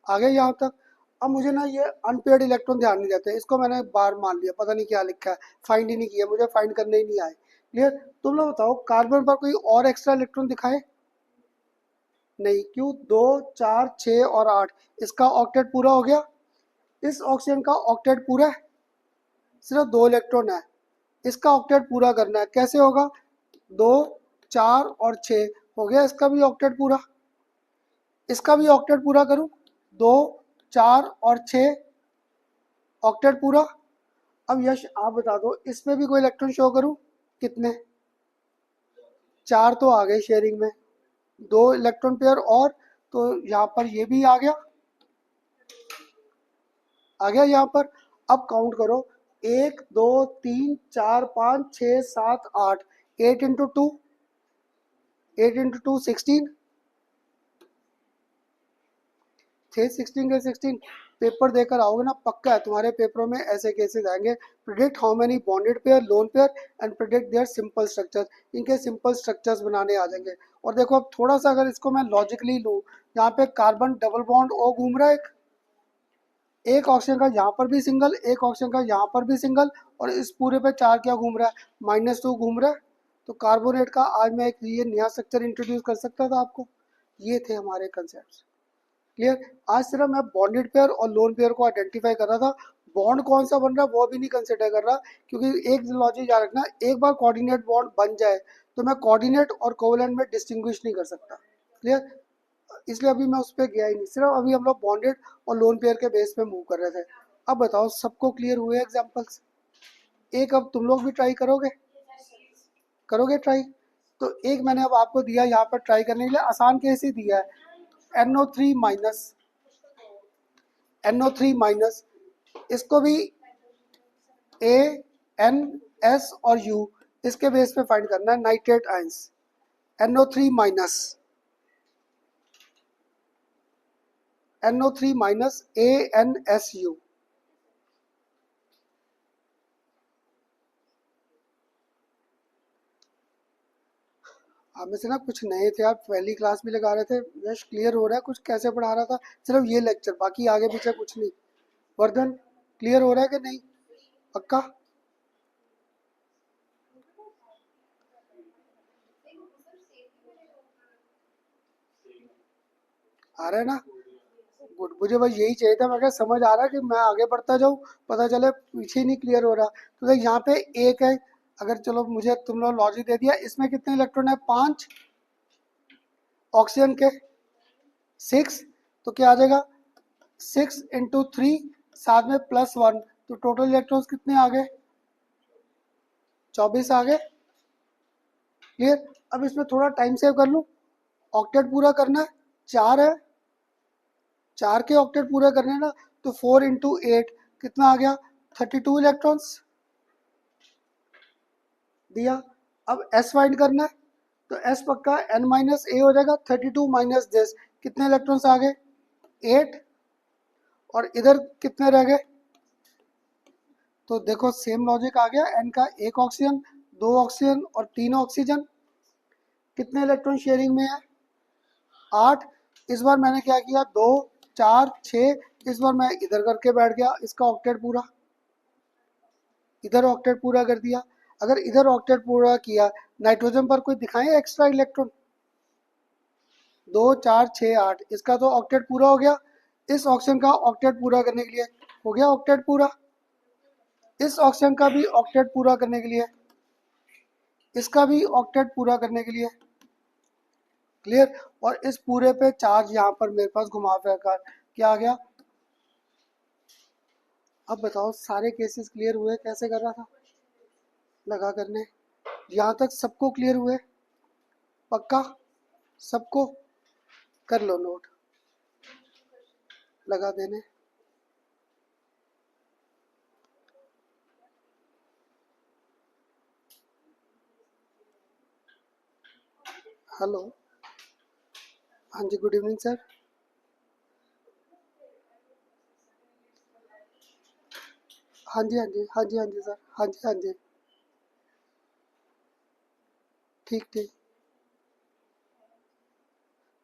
आगे यहाँ तक। अब मुझे ना ये अनपेड इलेक्ट्रॉन ध्यान नहीं देते, इसको मैंने बार मान लिया, पता नहीं क्या लिखा है, फाइंड ही नहीं किया, मुझे फाइंड करने ही नहीं आए, क्लियर। तुम लोग बताओ कार्बन पर कोई और एक्स्ट्रा इलेक्ट्रॉन दिखाए, नहीं, क्यों, 2 4 6 और 8, इसका ऑक्टेट पूरा हो गया, इस ऑक्सीजन का ऑक्टेट पूरा है, सिर्फ 2 इलेक्ट्रॉन है, इसका ऑक्टेट पूरा करना है, कैसे होगा, 2 4 और 6 हो गया, इसका भी ऑक्टेट पूरा, इसका भी ऑक्टेट पूरा करूं, 2 4 और 6 ऑक्टेट पूरा। अब यश आप बता दो इसमें भी कोई इलेक्ट्रॉन शो करूं, कितने, 4 तो आ गए शेयरिंग में, 2 इलेक्ट्रॉन पेयर और, तो यहाँ पर ये भी आ गया, आ गया यहाँ पर। अब काउंट करो, 1 2 3 4 5 6 7 8, 8 इंटू 2, 8 इंटू 2 16, 16 के 16, पेपर देकर आओगे ना पक्का है तुम्हारे पेपरों में ऐसे केसेस आएंगे, predict how many bonded pair lone pair and predict their simple structures, इनके सिंपल स्ट्रक्चर्स बनाने आ जाएंगे। और देखो अब थोड़ा सा अगर इसको मैं लॉजिकली लूँ, यहाँ पे कार्बन डबल बॉन्ड ओ घूम रहा है, एक ऑक्सीजन का यहाँ पर भी सिंगल, एक ऑक्सीजन का यहाँ पर भी सिंगल, और इस पूरे पे 4 क्या घूम रहा है, -2 घूम रहा है। तो कार्बोनेट का आज मैं एक ये नया स्ट्रक्चर इंट्रोड्यूस कर सकता था आपको, ये थे हमारे कंसेप्ट, क्लियर। आज सिर्फ मैं बॉन्डेड पेयर और लोन पेयर को आइडेंटिफाई कर रहा था, बॉन्ड कौन सा बन रहा है वो भी नहीं कंसिडर कर रहा, क्योंकि एक लॉजिक याद रखना, एक बार कोऑर्डिनेट बॉन्ड बन जाए तो मैं कोऑर्डिनेट और कोवेलेंट में डिस्टिंग्विश नहीं कर सकता, क्लियर। इसलिए अभी मैं उस पर गया ही नहीं, सिर्फ अभी हम लोग बॉन्डेड और लोन पेयर के बेस पे मूव कर रहे थे। अब बताओ सबको क्लियर हुए एग्जाम्पल्स, एक अब तुम लोग भी ट्राई करोगे, करोगे ट्राई, तो एक मैंने अब आपको दिया यहाँ पर ट्राई करने के लिए, आसान केस ही दिया है, NO3 माइनस, NO3 माइनस, इसको भी A एन, एस और यू, इसके बेस पे फाइंड करना है nitrate ions. NO3 minus, NO3 minus ANSU। आप में से ना कुछ नए थे, आप पहली क्लास भी लगा रहे थे। यश क्लियर हो रहा है कुछ कैसे पढ़ा रहा था? सिर्फ ये लेक्चर, बाकी आगे पीछे कुछ नहीं। वर्धन क्लियर हो रहा है कि नहीं? पक्का? आ रहा है ना? गुड, मुझे बस यही चाहिए था। मैं क्या समझ आ रहा है कि मैं आगे बढ़ता जाऊँ, पता चले पीछे ही नहीं क्लियर हो रहा। तो देख यहाँ पे एक है, अगर चलो मुझे तुम लोग लॉजिक दे दिया, इसमें कितने इलेक्ट्रॉन है? 5। ऑक्सीजन के 6, तो क्या आ जाएगा? 6 × 3, साथ में +1, तो टोटल इलेक्ट्रॉन्स कितने आ गए? 24 आ गए। क्लियर? अब इसमें थोड़ा टाइम सेव कर लूँ। ऑक्टेट पूरा करना है, 4 है, 4 के ऑक्टेट पूरा करने हैं ना, तो 4 × 8 कितना आ गया? 32 इलेक्ट्रॉन्स दिया। अब एस फाइंड करना है, तो एस पक्का n-a हो जाएगा। 32 माइनस दिस, कितने इलेक्ट्रॉन्स आ गए? 8। और इधर कितने रह गए? तो देखो सेम लॉजिक आ गया। n का 1 ऑक्सीजन, 2 ऑक्सीजन और 3 ऑक्सीजन, कितने इलेक्ट्रॉन शेयरिंग में है? 8। इस बार मैंने क्या किया? 2, 4, 6, इस बार मैं इधर करके बैठ गया, इसका ऑक्टेट पूरा, इधर ऑक्टेट पूरा कर दिया। अगर इधर ऑक्टेट पूरा किया, नाइट्रोजन पर कोई दिखाएं एक्स्ट्रा इलेक्ट्रॉन? 2, 4, 6, 8, इसका तो ऑक्टेट पूरा हो गया। इस ऑक्सीजन का ऑक्टेट पूरा करने के लिए हो गया ऑक्टेट पूरा। इस ऑक्सीजन का भी ऑक्टेट पूरा करने के लिए, इसका भी ऑक्टेट पूरा करने के लिए। क्लियर? और इस पूरे पे चार्ज यहाँ पर मेरे पास घुमा फिरा कर क्या आ गया? अब बताओ सारे केसेस क्लियर हुए? कैसे कर रहा था लगा करने? यहाँ तक सबको क्लियर हुए? पक्का सबको? कर लो नोट लगा देने। हेलो, हाँ जी, गुड इवनिंग सर। हाँ जी, हाँ जी, हाँ जी, हाँ जी सर, हाँ जी, हाँ जी, ठीक ठीक।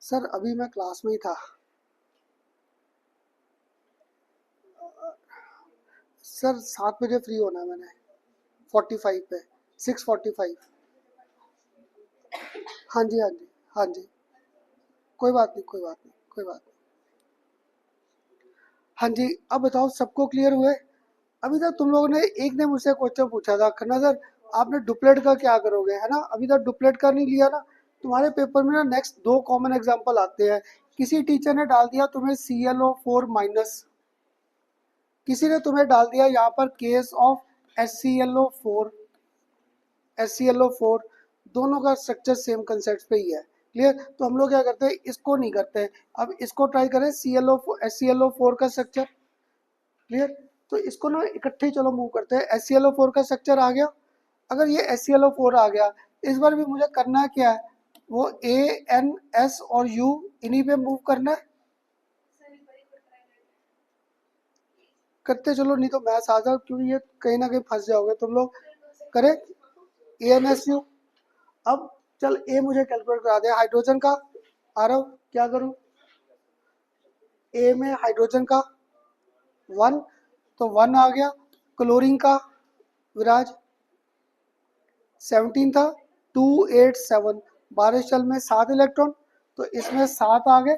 सर अभी मैं क्लास में ही था। सर 7 बजे फ्री होना है मैंने, 45 पे, 6:45। हाँ जी, हाँ जी, हाँ जी, कोई बात नहीं, कोई बात नहीं, कोई बात नहीं। हाँ जी, अब बताओ सबको क्लियर हुए? अभी तक तुम लोगों ने, एक ने मुझसे क्वेश्चन पूछा था, खन्ना सर आपने डुप्लेट का क्या करोगे, है ना? अभी तक डुप्लेट का नहीं लिया ना। तुम्हारे पेपर में ना नेक्स्ट 2 कॉमन एग्जांपल आते हैं। किसी टीचर ने डाल दिया तुम्हें ClO4 माइनस, किसी ने तुम्हें डाल दिया यहाँ पर केस ऑफ HClO4, HClO4, दोनों का स्ट्रक्चर सेम कंसेप्ट पे ही है। क्लियर? तो हम लोग क्या करते हैं, इसको नहीं करते हैं। अब इसको ट्राई करें, HClO4 का स्ट्रक्चर। क्लियर? तो इसको ना इकट्ठे चलो मूव करते हैं। HClO4 का स्ट्रक्चर आ गया। अगर ये HClO4 आ गया, इस बार भी मुझे करना क्या है? वो A, N, S और U, इन्हीं पे मूव करना है। करते चलो, नहीं तो मैथ्स आ जाओ, क्योंकि ये कहीं ना कहीं फंस जाओगे तुम लोग। करें ANSU। अब चल ए मुझे कैलकुलेट करा दे हाइड्रोजन का। आ रहा हूँ, क्या करूँ? ए में हाइड्रोजन का 1, तो 1 आ गया। क्लोरीन का विराज 17 था, 287, 12 शल में 7 इलेक्ट्रॉन, तो इसमें 7 आ गए।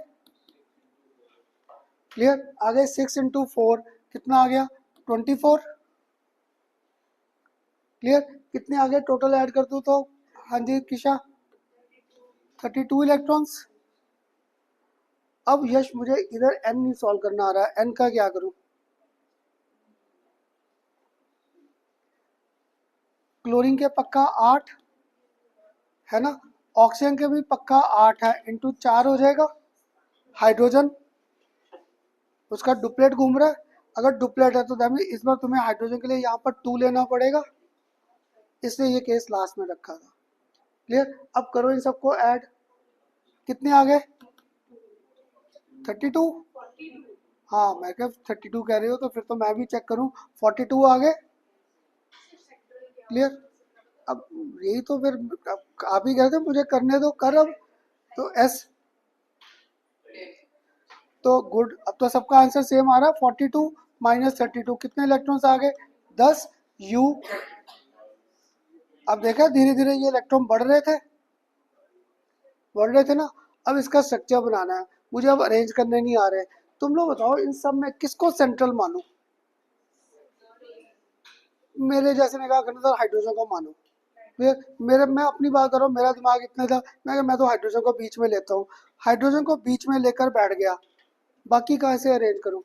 क्लियर? आ गए 6 × 4, कितना आ गया? 24। क्लियर? कितने आ गए टोटल ऐड कर दूँ तो? हाँ जी किशा, 32 इलेक्ट्रॉन्स। अब यश मुझे इधर n नहीं सॉल्व करना आ रहा है, n का क्या करूं? क्लोरीन के पक्का 8 है ना, ऑक्सीजन के भी पक्का 8 है, इंटू 4 हो जाएगा। हाइड्रोजन, उसका डुप्लेट घूम रहा है। अगर डुप्लेट है तो दैट मीन इस बार तुम्हें हाइड्रोजन के लिए यहाँ पर 2 लेना पड़ेगा। इसलिए ये केस लास्ट में रखा था। क्लियर? अब करो इन सबको ऐड। कितने आ गए? 32। हाँ मैं क्या 32 कह रही हो तो फिर तो मैं भी चेक करूँ। 42 आ गए। क्लियर? अब यही तो फिर अब आप ही कहते मुझे करने दो, कर अब। तो एस, तो गुड। अब तो सबका आंसर सेम आ रहा है। 42 माइनस 32 कितने इलेक्ट्रॉन्स आ गए? 10 यू। अब देखा धीरे धीरे ये इलेक्ट्रॉन बढ़ रहे थे ना। अब इसका स्ट्रक्चर बनाना है मुझे, अब अरेंज करने नहीं आ रहे। तुम लोग बताओ इन सब में किसको सेंट्रल मानूं? मेरे जैसे ने कहा करना था हाइड्रोजन को मानो। मेरे मैं अपनी बात कर रहा हूँ, मेरा दिमाग इतना था मैं तो हाइड्रोजन को बीच में लेता हूँ। हाइड्रोजन को बीच में लेकर बैठ गया, बाकी कहाँ से अरेंज करूँ?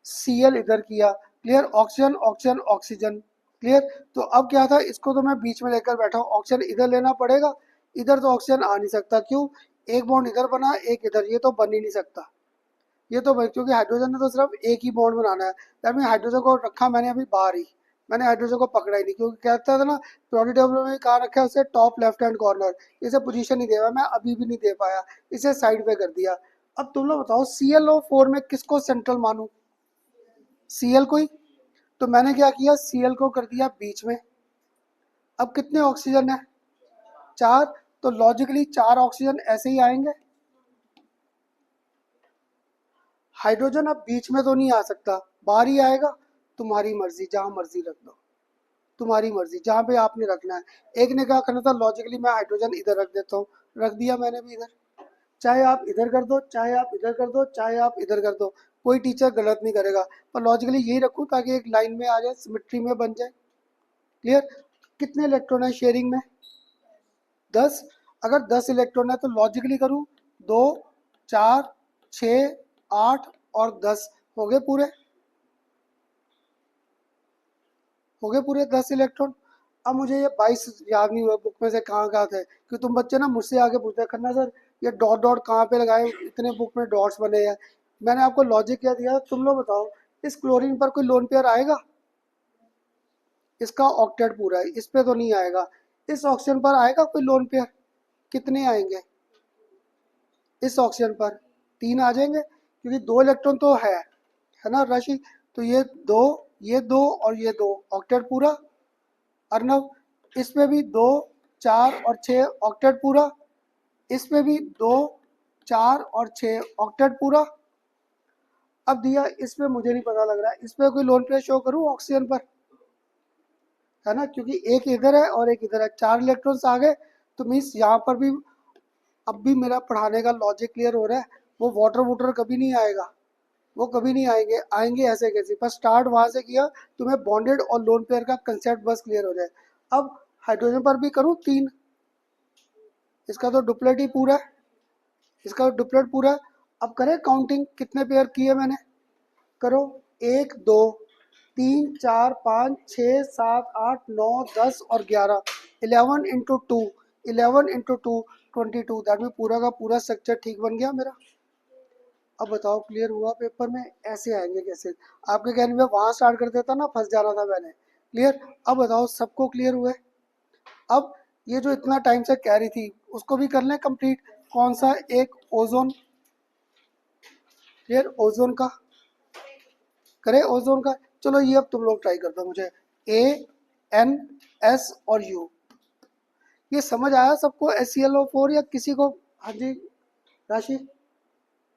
Cl इधर किया। Clear? Oxygen oxygen oxygen. Clear? तो अब क्या था, इसको तो मैं बीच में लेकर बैठा हूँ, ऑक्सीजन इधर लेना पड़ेगा। इधर तो ऑक्सीजन आ नहीं सकता, क्यों? एक बॉन्ड इधर बना, एक इधर, ये तो बन ही नहीं सकता। ये तो भाई क्योंकि हाइड्रोजन ने तो सिर्फ एक ही बॉन्ड बनाना है। दैट मीन हाइड्रोजन को रखा मैंने अभी बाहर ही, मैंने हाइड्रोजन को पकड़ा ही नहीं, क्योंकि कहता था ना प्रोडक्ट टेबल में कहाँ रखा है उसे, टॉप लेफ्ट हैंड कॉर्नर। इसे पोजीशन नहीं दे पाया, मैं अभी भी नहीं दे पाया, इसे साइड पे कर दिया। अब तुम लोग बताओ ClO4 में किसको सेंट्रल मानूं? Cl को ही। तो मैंने क्या किया, Cl को कर दिया बीच में। अब कितने ऑक्सीजन है? 4। तो लॉजिकली 4 ऑक्सीजन ऐसे ही आएंगे। हाइड्रोजन अब बीच में तो नहीं आ सकता, बाहर ही आएगा। तुम्हारी मर्जी, जहां मर्जी रख दो, तुम्हारी मर्जी जहां पे आपने रखना है। एक ने क्या करना था, लॉजिकली मैं हाइड्रोजन इधर रख देता हूँ, रख दिया मैंने भी इधर। चाहे आप इधर कर दो, चाहे आप इधर कर दो, चाहे आप इधर कर दो, कोई टीचर गलत नहीं करेगा। पर लॉजिकली यही रखूँ ताकि एक लाइन में आ जाए, सिमेट्री में बन जाए। क्लियर? कितने इलेक्ट्रॉन है शेयरिंग में? 10। अगर 10 इलेक्ट्रॉन है तो लॉजिकली करूँ 2, 4, 6, 8 और 10 हो गए पूरे, हो गए पूरे 10 इलेक्ट्रॉन। अब मुझे ये 22 याद नहीं हुआ बुक में से कहाँ कहाँ थे, कि तुम बच्चे ना मुझसे आगे पूछते खन्ना सर ये डॉट डॉट कहाँ पे लगाए, इतने बुक में डॉट्स बने हैं। मैंने आपको लॉजिक क्या दिया, तुम लोग बताओ इस क्लोरीन पर कोई लोन पेयर आएगा? इसका ऑक्टेट पूरा है, इस पे तो नहीं आएगा। इस ऑक्सीजन पर आएगा कोई लोन पेयर? कितने आएंगे इस ऑक्सीजन पर? 3 आ जाएंगे, क्योंकि 2 इलेक्ट्रॉन तो है ना राशि। तो ये 2, ये 2 और ये 2, ऑक्टेट पूरा। अर्नव, इसमें भी 2, 4 और 6 ऑक्टेट पूरा। इसमें भी 2, 4 और 6 ऑक्टेट पूरा। अब दिया इसमें मुझे नहीं पता लग रहा है, इसमें कोई लोन पेयर शो करूँ ऑक्सीजन पर? है ना, क्योंकि एक इधर है और एक इधर है, 4 इलेक्ट्रॉन्स आ गए। तो मीन्स यहाँ पर भी अब भी मेरा पढ़ाने का लॉजिक क्लियर हो रहा है। वो वाटर वोटर कभी नहीं आएगा, वो कभी नहीं आएंगे, आएंगे ऐसे कैसे? पर स्टार्ट वहां से किया, तुम्हें बॉन्डेड और लोन पेयर का कंसेप्ट बस क्लियर हो जाए। अब हाइड्रोजन पर भी करूँ 3, इसका तो डुप्लेट ही पूरा है, इसका डुप्लेट पूरा है। अब करें काउंटिंग कितने पेयर किए मैंने, करो। 1, 2, 3, 4, 5, 6, 7, 8, 9, 10 और 11। 11 into two, 11 into two 22। That में पूरा का पूरा स्ट्रक्चर ठीक बन गया मेरा। अब बताओ क्लियर हुआ पेपर में? ऐसे आएंगे कैसे? आपके कहने में वहां स्टार्ट कर देता ना, फंस जाना था मैंने। क्लियर? अब बताओ सबको क्लियर हुआ है? अब ये जो इतना टाइम से कह रही थी उसको भी कर लें कंप्लीट। कौन सा? एक ओजोन। क्लियर? ओजोन का करे, ओजोन का। चलो ये अब तुम लोग ट्राई कर दो मुझे। A, N, S और U, ये समझ आया सबको SeLO4 या किसी को? हाँ जी राशि,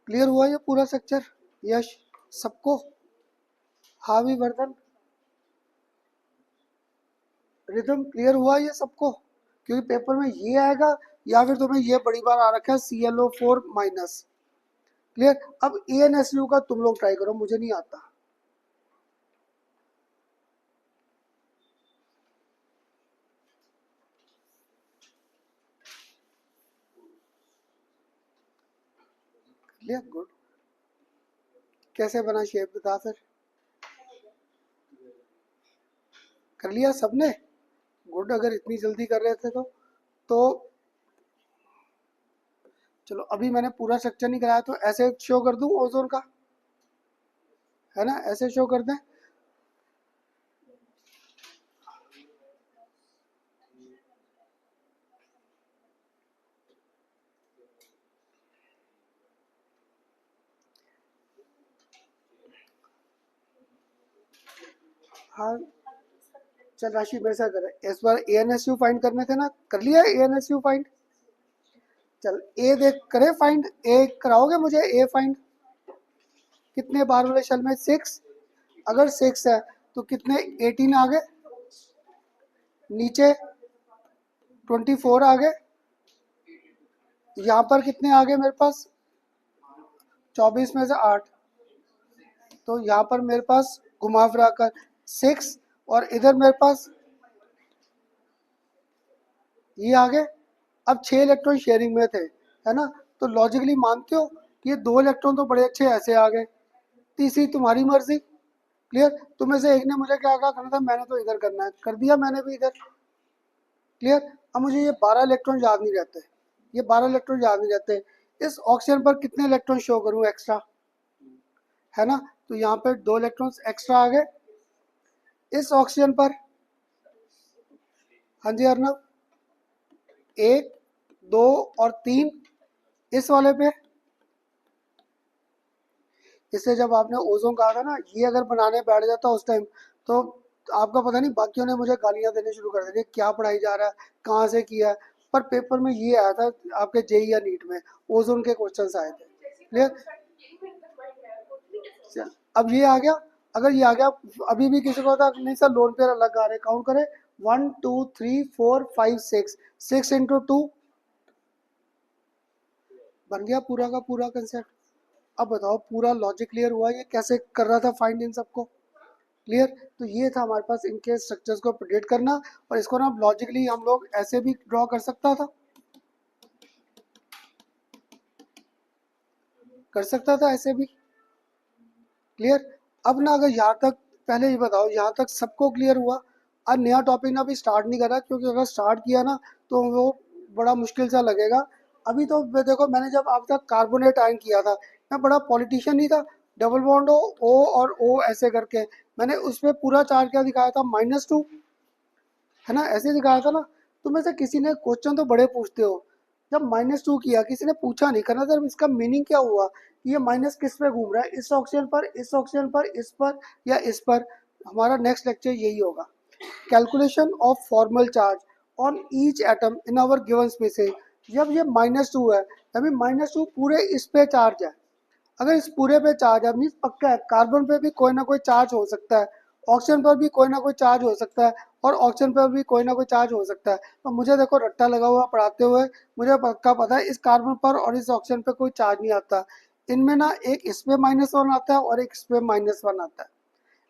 क्लियर हुआ ये पूरा स्ट्रक्चर? यश, सबको? हाँ भी वर्धन, रिदम क्लियर हुआ ये सबको? क्योंकि पेपर में ये आएगा, या फिर तुम्हें ये बड़ी बार आ रखा है ClO4 माइनस। क्लियर? अब AnSU का तुम लोग ट्राई करो, मुझे नहीं आता। क्लियर? गुड। कैसे बना शेप बता फिर? कर लिया सबने? गुड, अगर इतनी जल्दी कर रहे थे तो चलो अभी मैंने पूरा स्ट्रक्चर नहीं कराया, तो ऐसे शो कर दूं ओजोन का, है ना, ऐसे शो कर दें। हाँ, चल राशि मेरे से कर, इस बार A N S U find करने थे ना, कर लिया A N S U find. चल ए देख करे फाइंड, ए कराओगे मुझे ए फाइंड, कितने बार वाले शेल में 6, अगर 6 है तो कितने 18 आ गए, नीचे 24 आ गए, यहाँ पर कितने आ गए मेरे पास 24 में से 8, तो यहाँ पर मेरे पास घुमा फिरा कर 6, और इधर मेरे पास ये आ गए। अब 6 इलेक्ट्रॉन शेयरिंग में थे, है ना, तो लॉजिकली मानते हो कि ये 2 इलेक्ट्रॉन तो बड़े अच्छे ऐसे आ गए, तीसरी तुम्हारी मर्जी। क्लियर, तुम्हें से एक ने मुझे क्या क्या करना था, मैंने तो इधर करना है, कर दिया मैंने भी इधर। क्लियर, अब मुझे ये 12 इलेक्ट्रॉन याद नहीं रहते, ये 12 इलेक्ट्रॉन याद नहीं रहते, इस ऑक्सीजन पर कितने इलेक्ट्रॉन शो करूँ एक्स्ट्रा, है ना, तो यहाँ पे 2 इलेक्ट्रॉन्स एक्स्ट्रा आ गए। इस ऑक्सीजन पर, हाँ जी अर्नब, 1 2 और 3, इस वाले पे, इससे जब आपने ओजोन कहा था ना, ये अगर बनाने बैठ जाता उस टाइम, तो आपका पता नहीं बाकियों ने मुझे गालियां देने शुरू कर दी, क्या पढ़ाई जा रहा है, कहाँ से किया है। पर पेपर में ये आया था आपके जेई या नीट में, ओजोन के क्वेश्चंस आए थे। क्लियर, अब ये आ गया, अगर ये आ गया, अभी भी किसी को होता नहीं सर लोन पेयर अलग आ रहे, काउंट करें 1 2 3 4 5 6, 6 इंटू 2, बन गया पूरा का पूरा कंसेप्ट। अब बताओ पूरा लॉजिक क्लियर हुआ, ये कैसे कर रहा था फाइंड इन सबको। क्लियर, तो ये था हमारे पास इनके स्ट्रक्चर्स को प्रिडिक्ट करना, और इसको ना लॉजिकली हम लोग ऐसे भी ड्रॉ कर सकता था, कर सकता था ऐसे भी। क्लियर, अब ना अगर यहाँ तक, पहले ये बताओ यहाँ तक सबको क्लियर हुआ। अब नया टॉपिक ना अभी स्टार्ट नहीं करा, क्योंकि अगर स्टार्ट किया ना तो वो बड़ा मुश्किल सा लगेगा। अभी तो देखो मैंने जब अब तक कार्बोनेट आयन किया था, मैं बड़ा पॉलिटिशियन नहीं था, डबल बॉन्ड ओ और ओ ऐसे करके, मैंने उसमें पूरा चार्ज क्या दिखाया था -2, है ना, ऐसे दिखाया था ना। तो में से किसी ने क्वेश्चन तो बड़े पूछते हो, जब -2 किया किसी ने पूछा नहीं करना था, इसका मीनिंग क्या हुआ कि ये माइनस किस पे घूम रहा है, इस ऑक्सीजन पर, इस ऑक्सीजन पर, इस पर या इस पर। हमारा नेक्स्ट लेक्चर यही होगा, calculation of formal charge on each atom in our given species. जब ये -2 है, तभी -2 पूरे इस पे चार्ज है, अगर इस पूरे पे चार्ज है मीन्स पक्का है कार्बन पे भी कोई ना कोई चार्ज हो सकता है, ऑक्सीजन पर भी कोई ना कोई चार्ज हो सकता है, और ऑक्सीजन पर भी कोई ना कोई चार्ज हो सकता है। तो मुझे देखो रट्टा लगा हुआ पढ़ाते हुए, मुझे पक्का पता है इस कार्बन पर और इस ऑक्सीजन पे कोई चार्ज नहीं आता, इनमें ना एक इस पे -1 आता है और एक इस पे -1 आता है।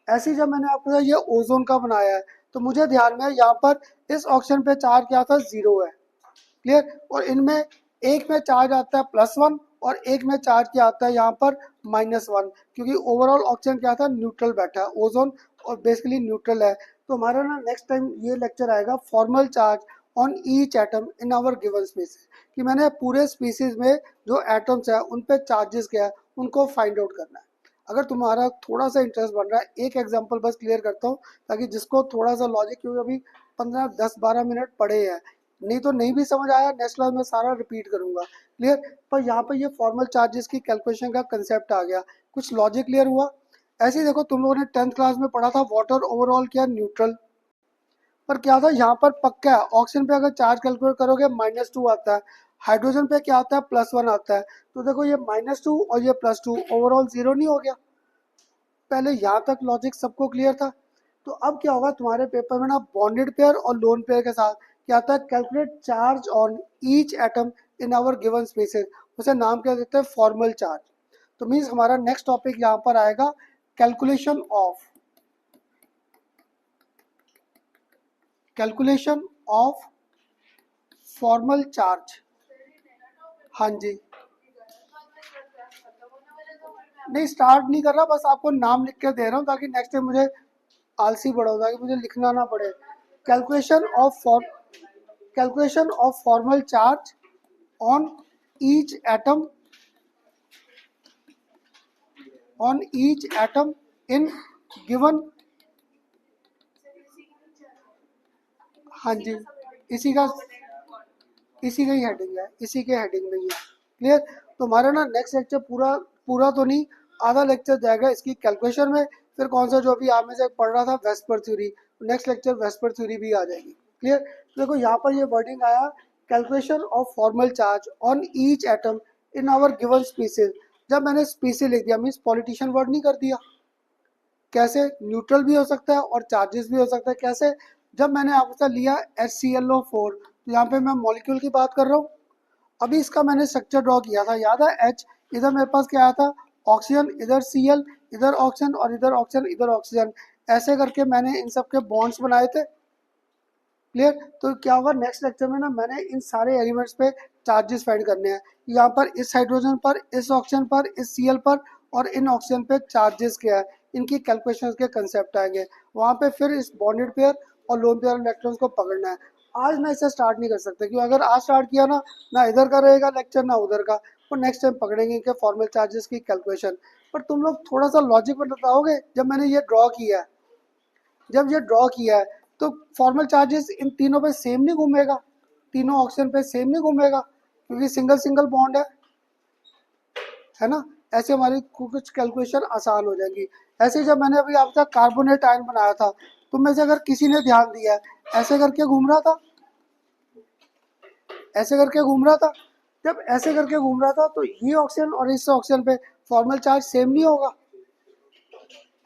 ऐसे ही जब मैंने आपको ये ओजोन का बनाया है, तो मुझे ध्यान में यहाँ पर इस ऑक्सीजन पे चार्ज क्या था 0 है। क्लियर, और इनमें एक में चार्ज आता है +1 और एक में चार्ज क्या आता है यहाँ पर -1, क्योंकि ओवरऑल ऑक्सीजन क्या था न्यूट्रल बैठा है, ओजोन और बेसिकली न्यूट्रल है। तो हमारा ना नेक्स्ट टाइम ये लेक्चर आएगा formal charge on each atom in our given species, कि मैंने पूरे स्पीसीज में जो एटम्स है उन पे चार्जेस क्या है उनको फाइंड आउट करना है। अगर तुम्हारा थोड़ा सा इंटरेस्ट बन रहा है, एक एग्जांपल बस क्लियर करता हूँ, ताकि जिसको थोड़ा सा लॉजिक, क्योंकि अभी 15 10 12 मिनट पढ़े हैं, नहीं तो नहीं भी समझ आया नेक्स्ट क्लास में सारा रिपीट करूंगा। क्लियर, पर यहाँ पर ये फॉर्मल चार्जेस की कैलकुलेशन का कंसेप्ट आ गया, कुछ लॉजिक क्लियर हुआ। ऐसे ही देखो तुम लोगों ने 10th क्लास में पढ़ा था वाटर ओवरऑल क्या न्यूट्रल, पर क्या था यहाँ पर पक्का है ऑक्सीजन पे अगर चार्ज कैलकुलेट करोगे -2 आता है, हाइड्रोजन पे क्या आता है +1 आता है। तो देखो ये -2 और ये +2 ओवरऑल 0 नहीं हो गया। पहले यहाँ तक लॉजिक सबको क्लियर था। तो अब क्या होगा तुम्हारे पेपर में ना बॉन्डेड पेयर और लोन पेयर के साथ क्या आता है, calculate charge on each atom in our given species, उसे नाम क्या देते हैं फॉर्मल चार्ज। तो मीन्स हमारा नेक्स्ट टॉपिक यहाँ पर आएगा कैलकुलेशन ऑफ फॉर्मल चार्ज। हाँ जी, नहीं स्टार्ट नहीं कर रहा, बस आपको नाम लिख के दे रहा हूँ ताकि नेक्स्ट टाइम मुझे आलसी पड़ा हो, ताकि मुझे लिखना ना पड़े। Calculation of calculation of formal charge on each atom in given. हाँ जी, इसी का इसी का ही हेडिंग है, इसी के हेडिंग में ही है। क्लियर, तो हमारा ना नेक्स्ट लेक्चर पूरा पूरा तो नहीं, आधा लेक्चर जाएगा इसकी कैलकुलेशन में, फिर कौन सा जो अभी आप में से पढ़ रहा था VSEPR theory, next lecture VSEPR theory भी आ जाएगी। क्लियर? देखो यहाँ पर ये वर्डिंग आया, calculation of formal charge on each atom in our given species. जब मैंने स्पीसीज लिख दिया मीन्स पॉलिटिशियन वर्ड नहीं कर दिया। कैसे? न्यूट्रल भी हो सकता है और चार्जेस भी हो सकता है। कैसे? जब मैंने आपसे लिया HClO4, तो यहाँ पे मैं मॉलिक्यूल की बात कर रहा हूँ। अभी इसका मैंने स्ट्रक्चर ड्रॉ किया था, याद है? H, इधर मेरे पास क्या आया था? ऑक्सीजन, इधर Cl, इधर ऑक्सीजन और इधर ऑक्सीजन, इधर ऑक्सीजन। ऐसे करके मैंने इन सब के बॉन्ड्स बनाए थे। क्लियर? तो क्या होगा नेक्स्ट लेक्चर में ना, मैंने इन सारे एलिमेंट्स पे चार्जेस फाइंड करने हैं। यहाँ पर इस हाइड्रोजन पर, इस ऑक्सीजन पर, इस Cl पर और इन ऑक्सीजन पे चार्जेस क्या है, इनकी कैलकुलेशन के कंसेप्ट आएंगे। वहाँ पे फिर इस बॉन्डेड पेयर और लोन पेयर इलेक्ट्रॉन्स को पकड़ना है। आज मैं इसे स्टार्ट नहीं कर सकता, क्योंकि अगर आज स्टार्ट किया ना, ना इधर का रहेगा लेक्चर ना उधर का। तो नेक्स्ट टाइम पकड़ेंगे इनके फॉर्मल चार्जेस की कैलकुलेशन। पर तुम लोग थोड़ा सा लॉजिक बताओगे, जब मैंने ये ड्रॉ किया है, जब ये ड्रॉ किया है तो फॉर्मल चार्जेस इन तीनों पे सेम नहीं घूमेगा, तीनों ऑक्सीजन पे सेम नहीं घूमेगा, क्योंकि सिंगल सिंगल बॉन्ड है ना। ऐसे हमारी कुछ कैलकुलेशन आसान हो जाएंगी। ऐसे जब मैंने अभी आपका कार्बोनेट आयन बनाया था, तो में से अगर किसी ने ध्यान दिया है, ऐसे करके घूम रहा था, ऐसे करके घूम रहा था। जब ऐसे करके घूम रहा था तो ये ऑक्सीजन और इस ऑक्सीजन पे फॉर्मल चार्ज सेम नहीं होगा,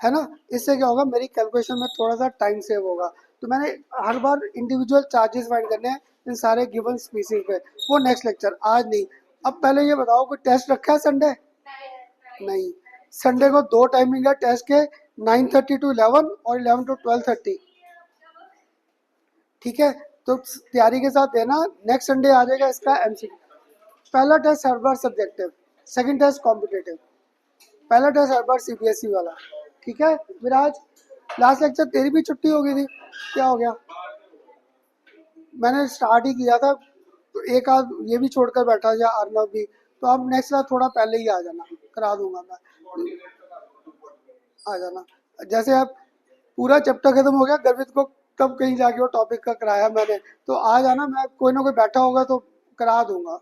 है ना। इससे क्या होगा, मेरी कैलकुलेशन में थोड़ा सा टाइम सेव होगा। तो मैंने हर बार इंडिविजुअल चार्जेस फाइंड करने हैं इन सारे गिवन स्पीसीज पे। वो नेक्स्ट लेक्चर, आज नहीं। अब पहले ये बताओ, कोई टेस्ट रखा है संडे? नहीं। संडे को दो टाइमिंग है टेस्ट के, 9:30 to 11 और 11 to 12:30। ठीक है, तो तैयारी के साथ देना। नेक्स्ट संडे आ जाएगा इसका MCQ। पहला टेस्ट हर बार सब्जेक्टिव, सेकंड टेस्ट कॉम्पिटेटिव, पहला टेस्ट हर बार CBSE वाला। ठीक है विराज, लास्ट लेक्चर तेरी भी छुट्टी हो गई थी, क्या हो गया? मैंने स्टार्ट ही किया था, तो एक आध ये भी छोड़कर बैठा या अर्नव भी। तो अब नेक्स्ट क्लास थोड़ा पहले ही आ जाना, करा दूंगा मैं, आ जाना। जैसे अब पूरा चैप्टर खत्म हो गया, गर्वित को तब कहीं जाके वो टॉपिक का कराया मैंने, तो आ जाना, मैं कोई ना कोई बैठा होगा तो करा दूंगा।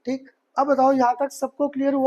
ठीक, अब बताओ यहाँ तक सबको क्लियर हुआ?